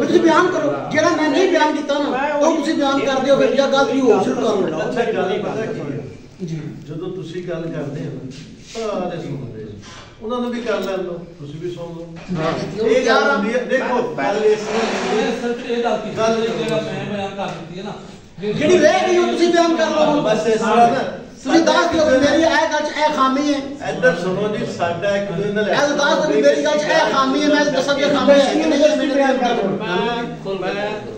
ਤੁਸੀਂ ਬਿਆਨ ਕਰੋ, ਜਿਹੜਾ ਮੈਂ ਨਹੀਂ ਬਿਆਨ ਕੀਤਾ ਨਾ ਉਹ ਤੁਸੀਂ ਬਿਆਨ ਕਰ ਦਿਓ, ਫਿਰ ਜਾਂ ਗੱਲ ਨਹੀਂ ਹੋ ਸ਼ੁਰੂ ਕਰ ਲਓ। ਜੀ ਜਦੋਂ ਤੁਸੀਂ ਗੱਲ ਕਰਦੇ ਹੋ ਸਾਰੇ ਸੁਣਦੇ ਉਹਨਾਂ ਨੂੰ ਵੀ ਕਰ ਲੈਣ ਲਓ, ਤੁਸੀਂ ਵੀ ਸੁਣ ਲਓ। ਇਹ ਗੱਲ ਹੁੰਦੀ ਹੈ, ਦੇਖੋ ਗੱਲ ਇਸ ਤਰ੍ਹਾਂ ਗੱਲ ਜਿਹੜਾ ਮੈਂ ਬਿਆਨ ਕਰ ਦਿੱਤੀ ਹੈ ਨਾ, ਜਿਹੜੀ ਰਹਿ ਗਈ ਉਹ ਤੁਸੀਂ ਬਿਆਨ ਕਰ ਲਓ। ਬਸ ਇਸ ਤਰ੍ਹਾਂ ਨਾ ਤੁਸੀਂ ਦੱਸ ਦਿਓ ਕਿ ਮੇਰੀ ਇਹ ਗੱਲ 'ਚ ਇਹ ਖਾਮੀ ਹੈ। ਇੱਧਰ ਸੁਣੋ ਜੀ, ਸਾਡਾ ਇੱਕ ਦੂਜੇ ਨਾਲ ਇਹ ਦੱਸ ਦਿਓ ਕਿ ਮੇਰੀ ਗੱਲ 'ਚ ਇਹ ਖਾਮੀ ਹੈ, ਮੈਂ ਦੱਸਾਂ ਕਿ ਖਾਮੀ ਹੈ ਕਿ ਨਹੀਂ ਹੈ। ਮੇਰੇ ਬਿਆਨ ਕਰ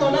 ਤੁਹਾਡਾ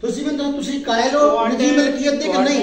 ਤੁਸੀਂ ਵੀ ਤੁਸੀਂ ਕਾਇਲ ਹੋ ਨਿਜੀ ਮਲਕੀਅਤ ਦੀ ਕਿ ਨਹੀਂ?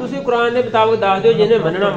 ਤੁਸੀਂ ਕੁਰਾਨ ਦੇ ਮੁਤਾਬਕ ਦੱਸ ਦਿਓ, ਜਿਹਨੇ ਮੰਨਣਾ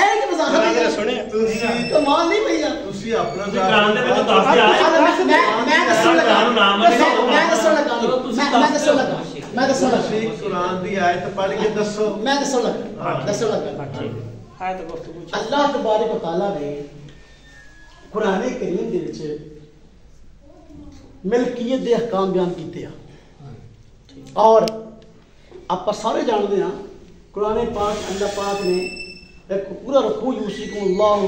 ایک وضاحت سنے کمال نہیں بھیا تسی اپنا قرآن دے وچ دس تے آئے میں دسن لگا تسی قرآن دی آیت پڑھ کے دسو میں دسن لگا اللہ تبارک و تعالیٰ نے قرآن کریم دے وچ ملکیت دے احکام بیان کیتے ہیں اور آپ سارے جانتے ہیں قرآن پاک اللہ پاک نے ایک پورا رکھو یوسیکم اللہ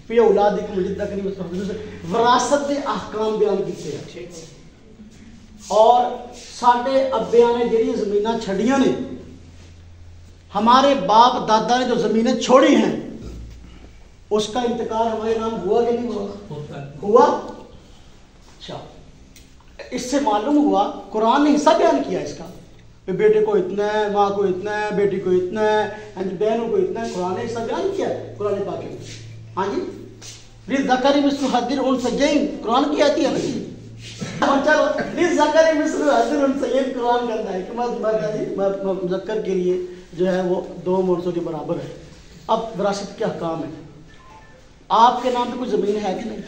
فی اولادکم للذکر مثل حظ الانثیین وراثت دے احکام بیان کیتے ہیں اور ساڈے ابیاں نے جڑی زمیناں چھڈیاں نے ہمارے باپ دادا نے جو زمینیں چھوڑی ہیں اس کا انتقال ہمارے نام ہوا کہ نہیں ہوا اچھا اس سے معلوم ہوا قرآن نے حصہ بیان کیا اس کا بیٹے کو اتنا ہے ماں کو اتنا ہے بیٹی کو اتنا ہے بہنوں کو اتنا ہے قرآن نے حصہ بیان کیا ہے قرآن پاک میں ہاں جی للذکر مثل حظ الانثیین قرآن کی آتی ہے نا جی للذکر مثل حظ الانثیین قرآن کہتا ہے کہ مذکر کے لیے جو ہے وہ 2 مرثوں کے برابر ہے. اب وراثت کے احکام ہے. آپ کے نام پہ کوئی زمین ہے کہ نہیں؟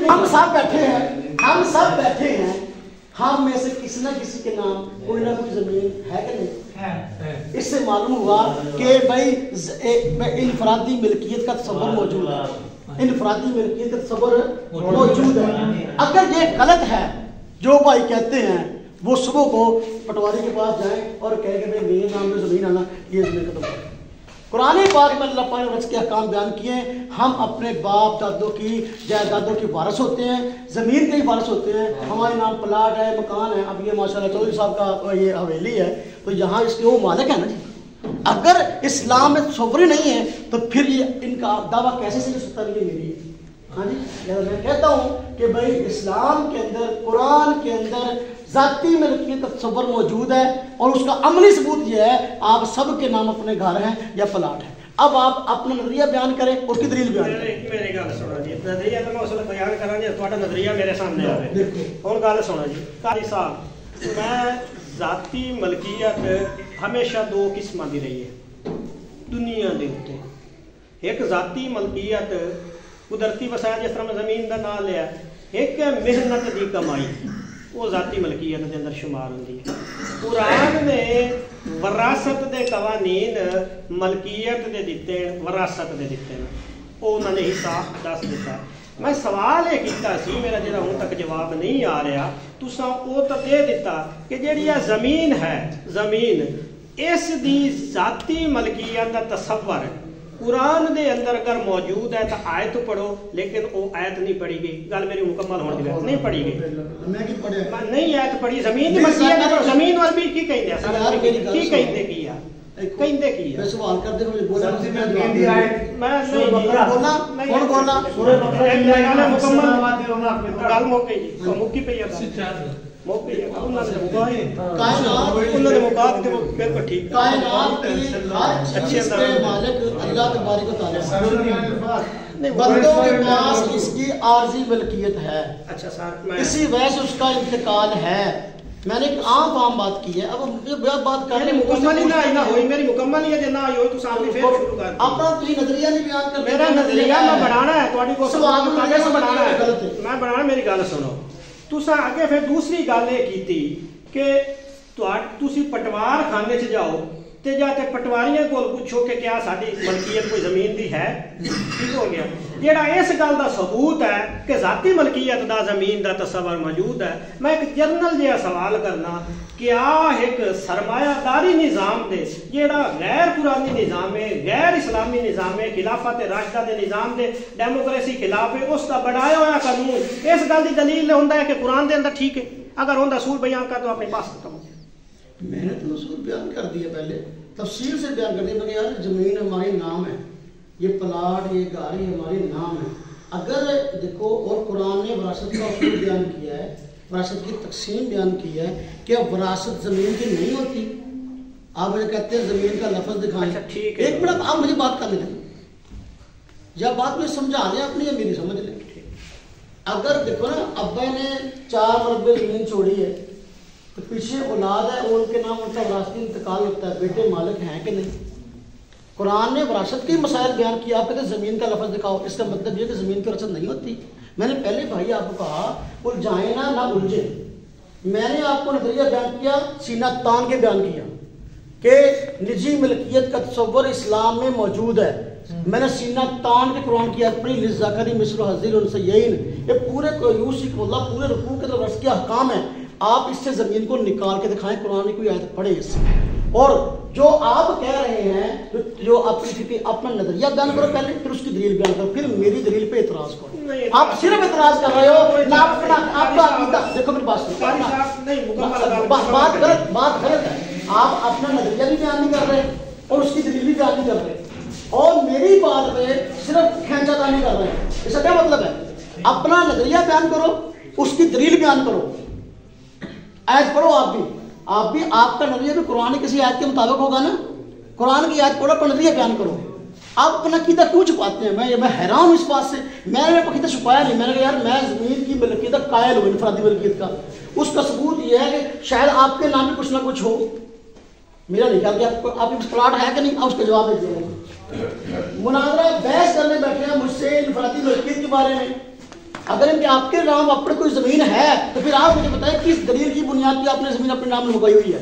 ہم سب بیٹھے ہیں ہم میں سے کسی نہ کسی کے نام کوئی نہ کوئی زمین ہے کہ نہیں؟ اس سے معلوم ہوا کہ بھائی انفرادی ملکیت کا تصور موجود ہے. انفرادی ملکیت کا تصور موجود ہے. اگر یہ غلط ہے جو بھائی کہتے ہیں وہ صبح کو پٹواری کے پاس جائیں اور کہیں کہ بھائی میرے نام میں زمین آنا یہ زمین ختم کریں. قرآن پاک میں اللہ پاک نے رزق کے احکام بیان کیے ہیں. ہم اپنے باپ دادوں کی جائیدادوں کے وارث ہوتے ہیں, زمین کے ہی وارث ہوتے ہیں. ہمارے نام پلاٹ ہے, مکان ہے. اب یہ ماشاءاللہ چودھری صاحب کا یہ حویلی ہے تو یہاں اس کے وہ مالک ہے نا جی. اگر اسلام میں تصوری نہیں ہے تو پھر یہ ان کا دعویٰ کیسے سے سکتا ہے یہ میری ہے. ہاں جی میں کہتا ہوں کہ بھائی اسلام کے اندر قرآن کے اندر ذاتی ملکیت کا تصور موجود ہے اور اس کا عملی ثبوت یہ ہے آپ سب کے نام اپنے گھر ہیں یا پلاٹ ہیں. اب آپ اپنا نظریہ بیان کریں اور کی دلیل بیان کریں. میری گل سنو جی, نظریہ تو میں اس وقت بیان کراں جی تہاڈا نظریہ میرے سامنے آوے. ہن گل سنو جی قاری صاحب, میں ذاتی ملکیت ہمیشہ 2 قسماں دی رہی ہے دنیا دے اوتے. ایک ذاتی ملکیت قدرتی وسائل جس طرح میں زمین دا نام لیا, ایک ہے محنت دی کمائی, وہ ذاتی ملکیت کے اندر شمار ہوتی ہے. قرآن نے وراثت دے قوانین ملکیت دے دیتے ہیں, وراثت دے دیتے ہیں, وہ انہوں نے حساب دس دیتا. میں سوال یہ کیتا سی, میرا جڑا ہوں تک جواب نہیں آ رہا, تساں وہ تو دے دیتا کہ جڑی یہ زمین ہے, زمین اس دی ذاتی ملکیت دا تصور قرآن دے اندر اگر موجود ہے تو آیت پڑھو, لیکن وہ آیت نہیں پڑھی گئی. گل میری مکمل ہونے کی نہیں پڑھی گئی, نہیں آیت پڑھی. زمین دی ملکیت زمین وال بھی کی کہندے ہیں, کی کہندے کی ہے, کہندے کی ہے. سوال کرتے ہوئے بولا میں نہیں بولنا کون بولنا مکمل گل موقع جی مکی پئی ہے موقع ہے انہاں نے مقاد کے بالکل ٹھیک کائنات کی ہر چیز کے مالک اللہ تبارک و تعالی ہے. بندوں کے پاس اس کی عارضی ملکیت ہے. اچھا سر, اسی وجہ سے اس کا انتقال ہے. میں نے ایک عام بات کی ہے. اب مجھے بات کرنے مکمل ہی نہ ہوئی, میری مکمل ہی ہے نہ ہوئی تو سامنے پھر شروع کر اپنا تجھے نظریہ نہیں بیان کر. میرا نظریہ میں بنانا ہے تھوڑی کو سوال کیسے بنانا ہے میں بنانا. میری گل سنو, تساں اگے پھر دوسری گل یہ کیتی کہ تسی پٹوار خانے چ جاؤ تے جا تے پٹواریاں کول پوچھو کہ کیا ساری ملکیت کوئی زمین دی ہے. ٹھیک ہو گیا. جیڑا اس گل دا ثبوت ہے کہ ذاتی ملکیت دا زمین دا تصور موجود ہے, میں ایک جنرل جہا سوال کرنا, کیا ایک سرمایہ داری نظام دے جیڑا غیر قرآنی نظام ہے, غیر اسلامی نظام ہے, خلافت راشدہ دے نظام دے ڈیموکریسی خلاف ہے, اس کا بڑھایا ہوا قانون اس گل دی دلیل ہوندا ہے کہ قرآن دے اندر ٹھیک ہے, اگر ہوندا اصول بیان کر تو اپنے پاس ختم. میں نے تو اصول بیان کر دیا, پہلے تفصیل سے بیان کر دیا. میں نے یار زمین ہماری نام ہے, یہ پلاٹ یہ گاڑی ہماری نام ہے. اگر دیکھو اور قرآن نے وراثت کا اصول بیان کیا ہے, وراثت کی تقسیم بیان کی ہے کہ وراثت زمین کی نہیں ہوتی. آپ مجھے کہتے ہیں زمین کا لفظ دکھائیں. ایک منٹ آپ مجھے بات کرنے دیں یا بات مجھے سمجھا لیں اپنی یا میری سمجھ لیں. اگر دیکھو نا ابا نے 4 مربع زمین چھوڑی ہے تو پیچھے اولاد ہے ان کے نام ان کا وراثتی انتقال ہوتا ہے، بیٹے مالک ہیں کہ نہیں؟ قرآن نے وراثت کے مسائل بیان کیا، آپ کہتے ہیں زمین کا لفظ دکھاؤ، اس کا مطلب یہ کہ زمین کی وراثت نہیں ہوتی؟ میں نے پہلے بھائی آپ کو کہا الجھائیں نہ الجھے، میں نے آپ کو نظریہ بیان کیا، سینہ تان کے بیان کیا کہ نجی ملکیت کا تصور اسلام میں موجود ہے، میں نے سینہ تان کے قرآن کی آیت پڑھی للذکر مثل حظ الانثیین، یہ پورے یوسف اللہ پورے رکوع کے رس کے احکام ہیں، آپ اس سے زمین کو نکال کے دکھائیں، قرآن کی کوئی آیت پڑھے اس سے۔ اور جو آپ کہہ رہے ہیں جو اپنا نظریہ بیان کرو پہلے، پھر اس کی دلیل بیان کرو، پھر میری دلیل پہ اعتراض کرو۔ آپ صرف اعتراض کر رہے ہو نہ اپنا آپ کا عقیدہ، دیکھو میری بات سنو، بات غلط ہے، آپ اپنا نظریہ بھی بیان نہیں کر رہے اور اس کی دلیل بھی بیان نہیں کر رہے، اور میری بات پہ صرف کھینچا تانی کر رہے ہیں۔ اس کا کیا مطلب ہے؟ اپنا نظریہ بیان کرو، اس کی دلیل بیان کرو، آیت پڑھو، آپ بھی آپ کا نظریہ بھی قرآن کسی آیت کے مطابق ہوگا نا، قرآن کی آیت پڑھو، اپنا نظریہ بیان کرو۔ آپ اپنا عقیدہ کیوں چھپاتے ہیں؟ میں حیران ہوں اس بات سے، میں نے عقیدہ چھپایا نہیں، میں نے کہا یار میں زمین کی ملکیت قائل ہوں، انفرادی ملکیت کا، اس کا ثبوت یہ ہے کہ شاید آپ کے نام میں کچھ نہ کچھ ہو، میرا نہیں خیال کہ آپ کے پلاٹ ہے کہ نہیں، آپ اس کا جواب دے دیں۔ مناظرہ بحث کرنے بیٹھے ہیں مجھ سے انفرادی ملکیت کے بارے میں، اگر ان کے آپ کے نام اپنے کوئی زمین ہے تو پھر آپ مجھے بتائیں کس دلیل کی بنیاد پہ آپ نے زمین اپنے نام میں لگائی ہوئی ہے؟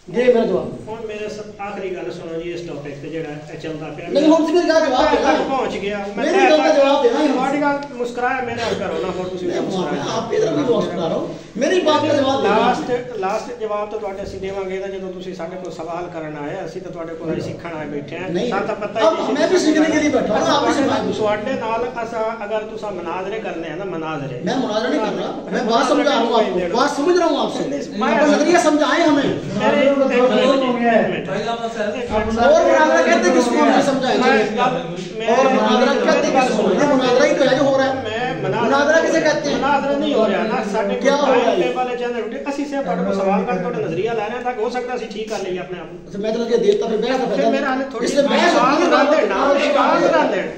یہ میرا جواب۔ اور میرے سب آخری گل سنو جی، اس ٹاپک تے جڑا چلتا پیا نہیں ہم سے میرا جواب دینا پہنچ گیا، میری گل کا جواب دینا ہے، تھوڑی گل مسکرایا میں نے کرو نا، اور تسی مسکرایا، آپ ادھر بھی مسکرا رہا ہو، میری بات کا جواب دینا۔ لاسٹ جواب تو تواڈے اسی دیواں گے جدوں تسی ساڈے کول سوال کرن آئے، اسی تے تواڈے کول سیکھن آئے بیٹھے ہیں، ساں تا پتہ ہی میں بھی سیکھنے کے لیے بیٹھا ہوں، آپ بھی سمجھائیں۔ تواڈے نال اسا اگر تسا مناظرے کرنے ہیں نا، مناظرے میں مناظرہ نہیں کر رہا، میں بات سمجھا رہا ہوں آپ کو، بات سمجھ رہا ہوں آپ سے، آپ نظریہ سمجھائیں ہمیں۔ اور مناظرہ کہتے کس کو ہمیں سمجھائیں، اور مناظرہ کہتے کس کو؟ یہ مناظرہ ہی تو ہے جو ہو رہا ہے، مناظرہ کسے کہتے ہیں؟ مناظرہ نہیں ہو رہا نا، ساڈے کیا ہو رہا ہے؟ والے چینل اٹھے اسی سے تواڈے کو سوال کر تواڈا نظریہ لانا ہے تاکہ ہو سکتا اسی ٹھیک کر لئے اپنے آپ کو۔ میں تو یہ دیتا پھر بحث پھر ہے، میرا تھوڑی اس لیے بحث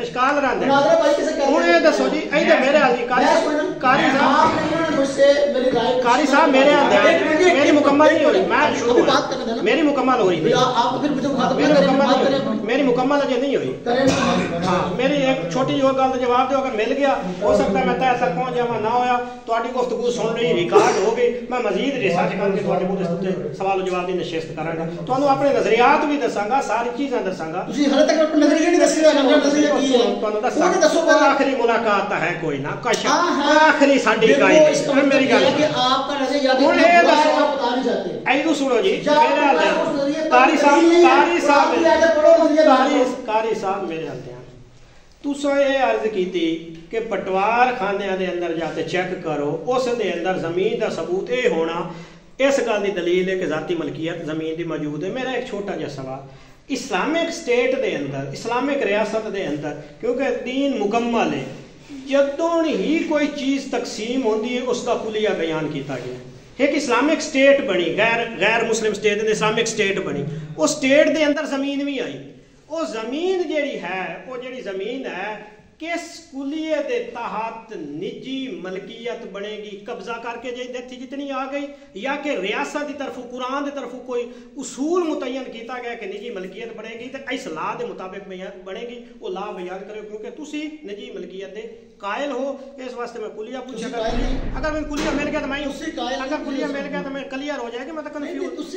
اشکال راندے مناظرہ بھائی کسے کہتے ہیں؟ ہن یہ دسو جی ایدے میرے حالی قاری صاحب میرے ہاتھ میری مکمل نہیں ہو رہی، میں شروع میری مکمل ہو رہی، میری مکمل اجے نہیں ہوئی، ہاں میری ایک چھوٹی جو گل کا جواب دو، اگر مل گیا ہو سکتا ہے میں طے تک پہنچ جاواں، نہ ہویا تہاڈی گفتگو سن رہی ریکارڈ ہو گئی، میں مزید ریسرچ کر کے تہاڈے کول سوال و جواب دی نشست کراں گا، تانوں اپنے نظریات بھی دساں گا، ساری چیزاں دساں گا۔ تسی ہر تک اپنا نظریہ نہیں دسیا، نظریہ کی ہے تانوں دساں گا، آخری ملاقات ہے کوئی نہ کش آخری ساڈی گل میری گل کہ آپ کا نظریہ یاد بتا نہیں چاہتے۔ ایدو سنو جی میرے حال قاری صاحب میرے حال دھیان، تساں یہ عرض کیتی کہ پٹوار خانے دے اندر جاتے چیک کرو، اس دے اندر زمین دا ثبوت اے ہونا، اس گل دی دلیل ہے کہ ذاتی ملکیت زمین دی موجود ہے۔ میرا ایک چھوٹا جا سوال، اسلامک سٹیٹ دے اندر، اسلامک ریاست دے اندر، کیونکہ دین مکمل ہے، جدوں ہی کوئی چیز تقسیم ہوندی ہے اس کا کلیہ بیان کیتا گیا، ایک اسلامک سٹیٹ بنی، غیر مسلم سٹیٹ دے اسلامک سٹیٹ بنی، اس سٹیٹ دے اندر زمین بھی آئی، وہ زمین جیڑی ہے، وہ جیڑی زمین ہے کس کلیے دے تحت نجی ملکیت بنے گی، قبضہ کر کے جتنی آ گئی، یا کہ ریاست دی طرف قرآن دی طرف کوئی اصول متعین کیتا گیا کہ نجی ملکیت بنے گی، تو اس لا دے مطابق بنے گی، وہ لا بیان کرو، کیونکہ تسی نجی ملکیت دے قائل ہو، اس واسطے میں کلیہ پوچھا کرتا ہوں، اگر میں کلیہ مل گیا تو میں اگر کلیہ مل گیا تو میں کلیئر ہو جائے گا، میں تو کنفیوز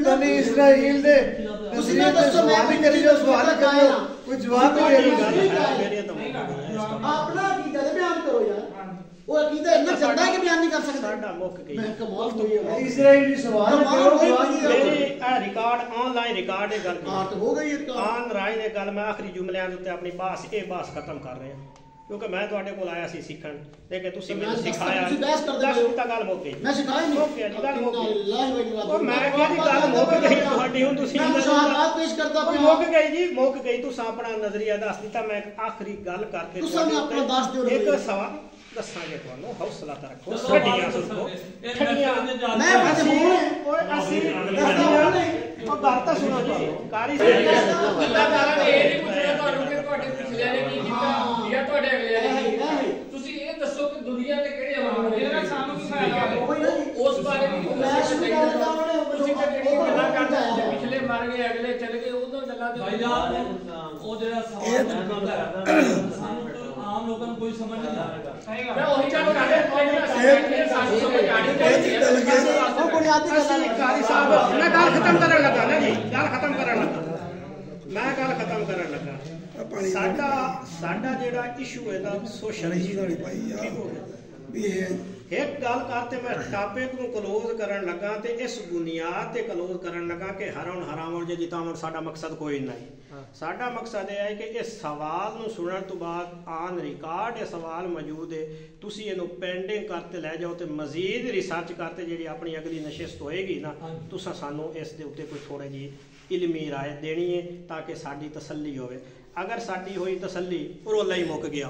بنی اسرائیل دے نظریے تے سوال ہی کری جو سوال کریو کوئی جواب نہیں اپنا عقیدہ بیان کرو یار، وہ عقیدہ اتنا چلتا ہے کہ بیان نہیں کر سکتا، میں کمال ہوئی ہے اسرائیلی سوال کرو میری ریکارڈ آن لائن ریکارڈ ہے گل ہو گئی آن لائن ہے گل، میں آخری جملیاں تے اپنی بحث ختم کر رہے ہیں، کیونکہ میں تواڈے کول آیا سی سیکھن، لیکن تسی مینوں سکھایا گل مک گئی، میں سکھائی نہیں گل مک گئی، اور میں کہی گل مک گئی تہاڈی، ہن تسی مشاہدات پیش کرتا پیا، مک گئی جی مک گئی، تساں اپنا نظریہ دس دیتا، میں آخری گل کر کے تساں نے اپنا دس دیو، ایک سوال دساں گے تانوں، حوصلہ تا رکھو، ٹھڈیاں سنو ٹھڈیاں، میں بس اور اسی ਉਹ ਗੱਲ ਤਾਂ ਸੁਣੋ ਜੀ ਕਾਰੀ ਅੱਲਾਹ ਤਾਲਾ ਨੇ ਇਹ ਨਹੀਂ ਪੁੱਛਿਆ ਤੁਹਾਨੂੰ ਕਿ ਤੁਹਾਡੇ ਪਿਛਲਿਆਂ ਨੇ ਕੀ ਕੀਤਾ ਜਾਂ ਤੁਹਾਡੇ ਅਗਲਿਆਂ ਨੇ ਕੀ ਕੀਤਾ। ਤੁਸੀਂ ਇਹ ਦੱਸੋ ਕਿ ਦੁਨੀਆ ਦੇ ਕਿਹੜੇ ਅਮਲ ਨੇ ਇਹਦਾ ਸਾਨੂੰ ਕੀ ਫਾਇਦਾ। ਉਸ ਬਾਰੇ ਵੀ ਤੁਸੀਂ ਤਾਂ ਜਿਹੜੀਆਂ ਗੱਲਾਂ ਕਰਦੇ ਹੋ ਪਿਛਲੇ ਮਰ ਗਏ ਅਗਲੇ ਚਲੇ ਗਏ ਉਹਨਾਂ ਗੱਲਾਂ ਦੇ ਭਾਈ ਜਾਨ ਉਹ ਜਿਹੜਾ ਸਵਾਲ ਸਾਨੂੰ ਆਮ ਲੋਕਾਂ ਨੂੰ ਕੋਈ ਸਮਝ ਨਹੀਂ ਆਏਗਾ। ਮੈਂ ਉਹੀ ਗੱਲ ਕਰ ਰਿਹਾ ਸਾਨੂੰ ਸਮਝ ਆਣੀ ਚਾਹੀਦੀ ਹੈ। ਉਹ ਬੁਨਿਆਦੀ ਗੱਲਾਂ ਨੇ ਕਾਰੀ ਸਾਹਿਬ ਮੈਂ ਗੱਲ ਖਤਮ ਕਰਨ ਲੱਗਾ ਨਾ ਜੀ ਗੱਲ ਖਤਮ ਕਰਨ ਲੱਗਾ ਸਾਡਾ ਜਿਹੜਾ ਇਸ਼ੂ ਹੈ ਦਾ ਸੋਸ਼ਲ ਇਸ਼ੂ ਵੀ ਇਹ ਇੱਕ ਗੱਲ ਕਰਤੇ ਮੈਂ ਟਾਪਿਕ ਨੂੰ ਕਲੋਜ਼ ਕਰਨ ਲੱਗਾ ਤੇ ਇਸ ਬੁਨਿਆਦ ਤੇ ਕਲੋਜ਼ ਕਰਨ ਲੱਗਾ ਕਿ ਹਰਾਉਣ ਜੇ ਜਿਤਾਵਣ ਸਾਡਾ ਮਕਸਦ ਕੋਈ ਨਹੀਂ। ਸਾਡਾ ਮਕਸਦ ਇਹ ਹੈ ਕਿ ਇਸ ਸਵਾਲ ਨੂੰ ਸੁਣਨ ਤੋਂ ਬਾਅਦ ਆਨ ਰਿਕਾਰਡ ਇਹ ਸਵਾਲ ਮੌਜੂਦ ਹੈ ਤੁਸੀਂ ਇਹਨੂੰ ਪੈਂਡਿੰਗ ਕਰਤੇ ਲੈ ਜਾਓ ਤੇ ਮਜ਼ੀਦ ਰਿਸਰਚ ਕਰਤੇ ਜਿਹੜੀ ਆਪਣੀ ਅਗਲੀ ਨਸ਼ਿਸਤ ਹੋਏਗੀ ਨਾ ਤੁਸੀਂ ਸਾਨੂੰ ਇਸ ਦੇ ਉੱਤੇ ਕੋਈ ਥੋੜੀ ਜਿਹੀ ਇਲਮੀ ਰਾਏ ਦੇਣੀ ਹੈ ਤਾਂ ਕਿ ਸਾਡੀ ਤਸੱਲੀ ਹੋਵੇ। ਅਗਰ ਸਾਡੀ ਹੋਈ ਤਸੱਲੀ ਰੋਲਾ ਹੀ ਮੁੱਕ ਗਿਆ।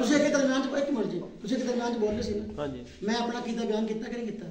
ਤੁਸੀਂ ਇੱਕ ਦਰਮਿਆਨ ਚ ਇੱਕ ਮਿੰਟ ਜੀ ਤੁਸੀਂ ਇੱਕ ਦਰਮਿਆਨ ਚ ਬੋਲੇ ਸੀ ਨਾ ਹਾਂਜੀ ਮੈਂ ਆਪਣਾ ਕੀਤਾ ਬਿਆਨ ਕੀਤਾ ਕਿ ਨਹੀਂ ਕੀਤਾ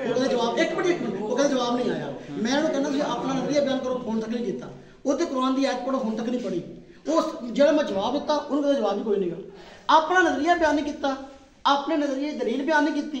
ਉਹਦਾ ਜਵਾਬ ਇੱਕ ਮਿੰਟ ਉਹ ਕਹਿੰਦਾ ਜਵਾਬ ਨਹੀਂ ਆਇਆ। ਮੈਂ ਉਹਨੂੰ ਕਹਿੰਦਾ ਤੁਸੀਂ ਆਪਣਾ ਨਜ਼ਰੀਆ ਬਿਆਨ ਕਰੋ ਹੁਣ ਤੱਕ ਨਹੀਂ ਕੀਤਾ। ਉਹ ਤੇ ਕੁਰਾਨ ਦੀ ਆਇਤ ਪੜੋ ਹੁਣ ਤੱਕ ਨਹੀਂ ਪੜੀ। ਉਹ ਜਿਹੜਾ ਮੈਂ ਜਵਾਬ ਦਿੱਤਾ ਉਹਨੂੰ ਕਹਿੰਦਾ ਜਵਾਬ ਵੀ ਕੋਈ ਨਹੀਂਗਾ। ਆਪਣਾ ਨਜ਼ਰੀਆ ਬਿਆਨ ਨਹੀਂ ਕੀਤਾ ਆਪਣੇ ਨਜ਼ਰੀਏ ਦੀ ਦਲੀਲ ਬਿਆਨ ਨਹੀਂ ਕੀਤੀ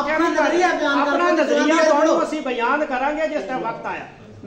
ਆਪਣਾ ਨਜ਼ਰੀਆ ਬਿਆਨ ਆਪਣਾ ਨਜ਼ਰੀਆ ਤੁਹਾਨੂੰ ਅਸੀਂ ਬਿਆਨ ਕਰਾਂਗੇ ਜਿਸ ਦਾ ਵਕਤ ਆਇਆ।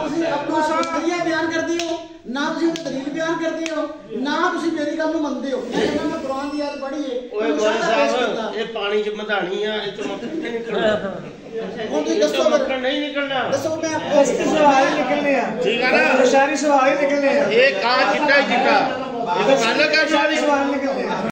ਤੁਸੀਂ ਆਪਣਾ ਨਜ਼ਰੀਆ ਬਿਆਨ ਕਰਦੇ ਹੋ ਨਾ ਤੁਸੀਂ ਦਲੀਲ ਬਿਆਨ ਕਰਦੇ ਹੋ ਨਾ ਤੁਸੀਂ ਮੇਰੀ ਗੱਲ ਨੂੰ ਮੰਨਦੇ ਹੋ। ਮੈਂ ਕੁਰਾਨ ਦੀ ਆਇਤ ਪੜ੍ਹੀ ਹੈ ਓਏ ਗੋਲ ਸਾਹਿਬ ਇਹ ਪਾਣੀ ਚ ਮਧਾਣੀ ਆ ਇਹ ਚ ਮੱਖਣ ਨਹੀਂ ਨਿਕਲਣਾ। ਹੁਣ ਤੁਸੀਂ ਦੱਸੋ ਮੱਖਣ ਨਹੀਂ ਨਿਕਲਣਾ। ਦੱਸੋ ਮੈਂ ਆਪਣਾ ਸਵਾਲ ਹੀ ਨਿਕਲਨੇ ਆ ਠੀਕ ਹੈ ਨਾ ਸਾਰੀ ਸਵਾਲ ਹੀ ਨਿਕਲਨੇ ਆ ਇਹ ਕਾਂ ਚਿੱਟਾ ਹੀ ਚਿੱਟਾ ਇਹ ਤਾਂ ਗੱਲ ਕਰ ਸਾਰੀ ਸਵਾਲ ਨਿਕਲਨੇ ਆ।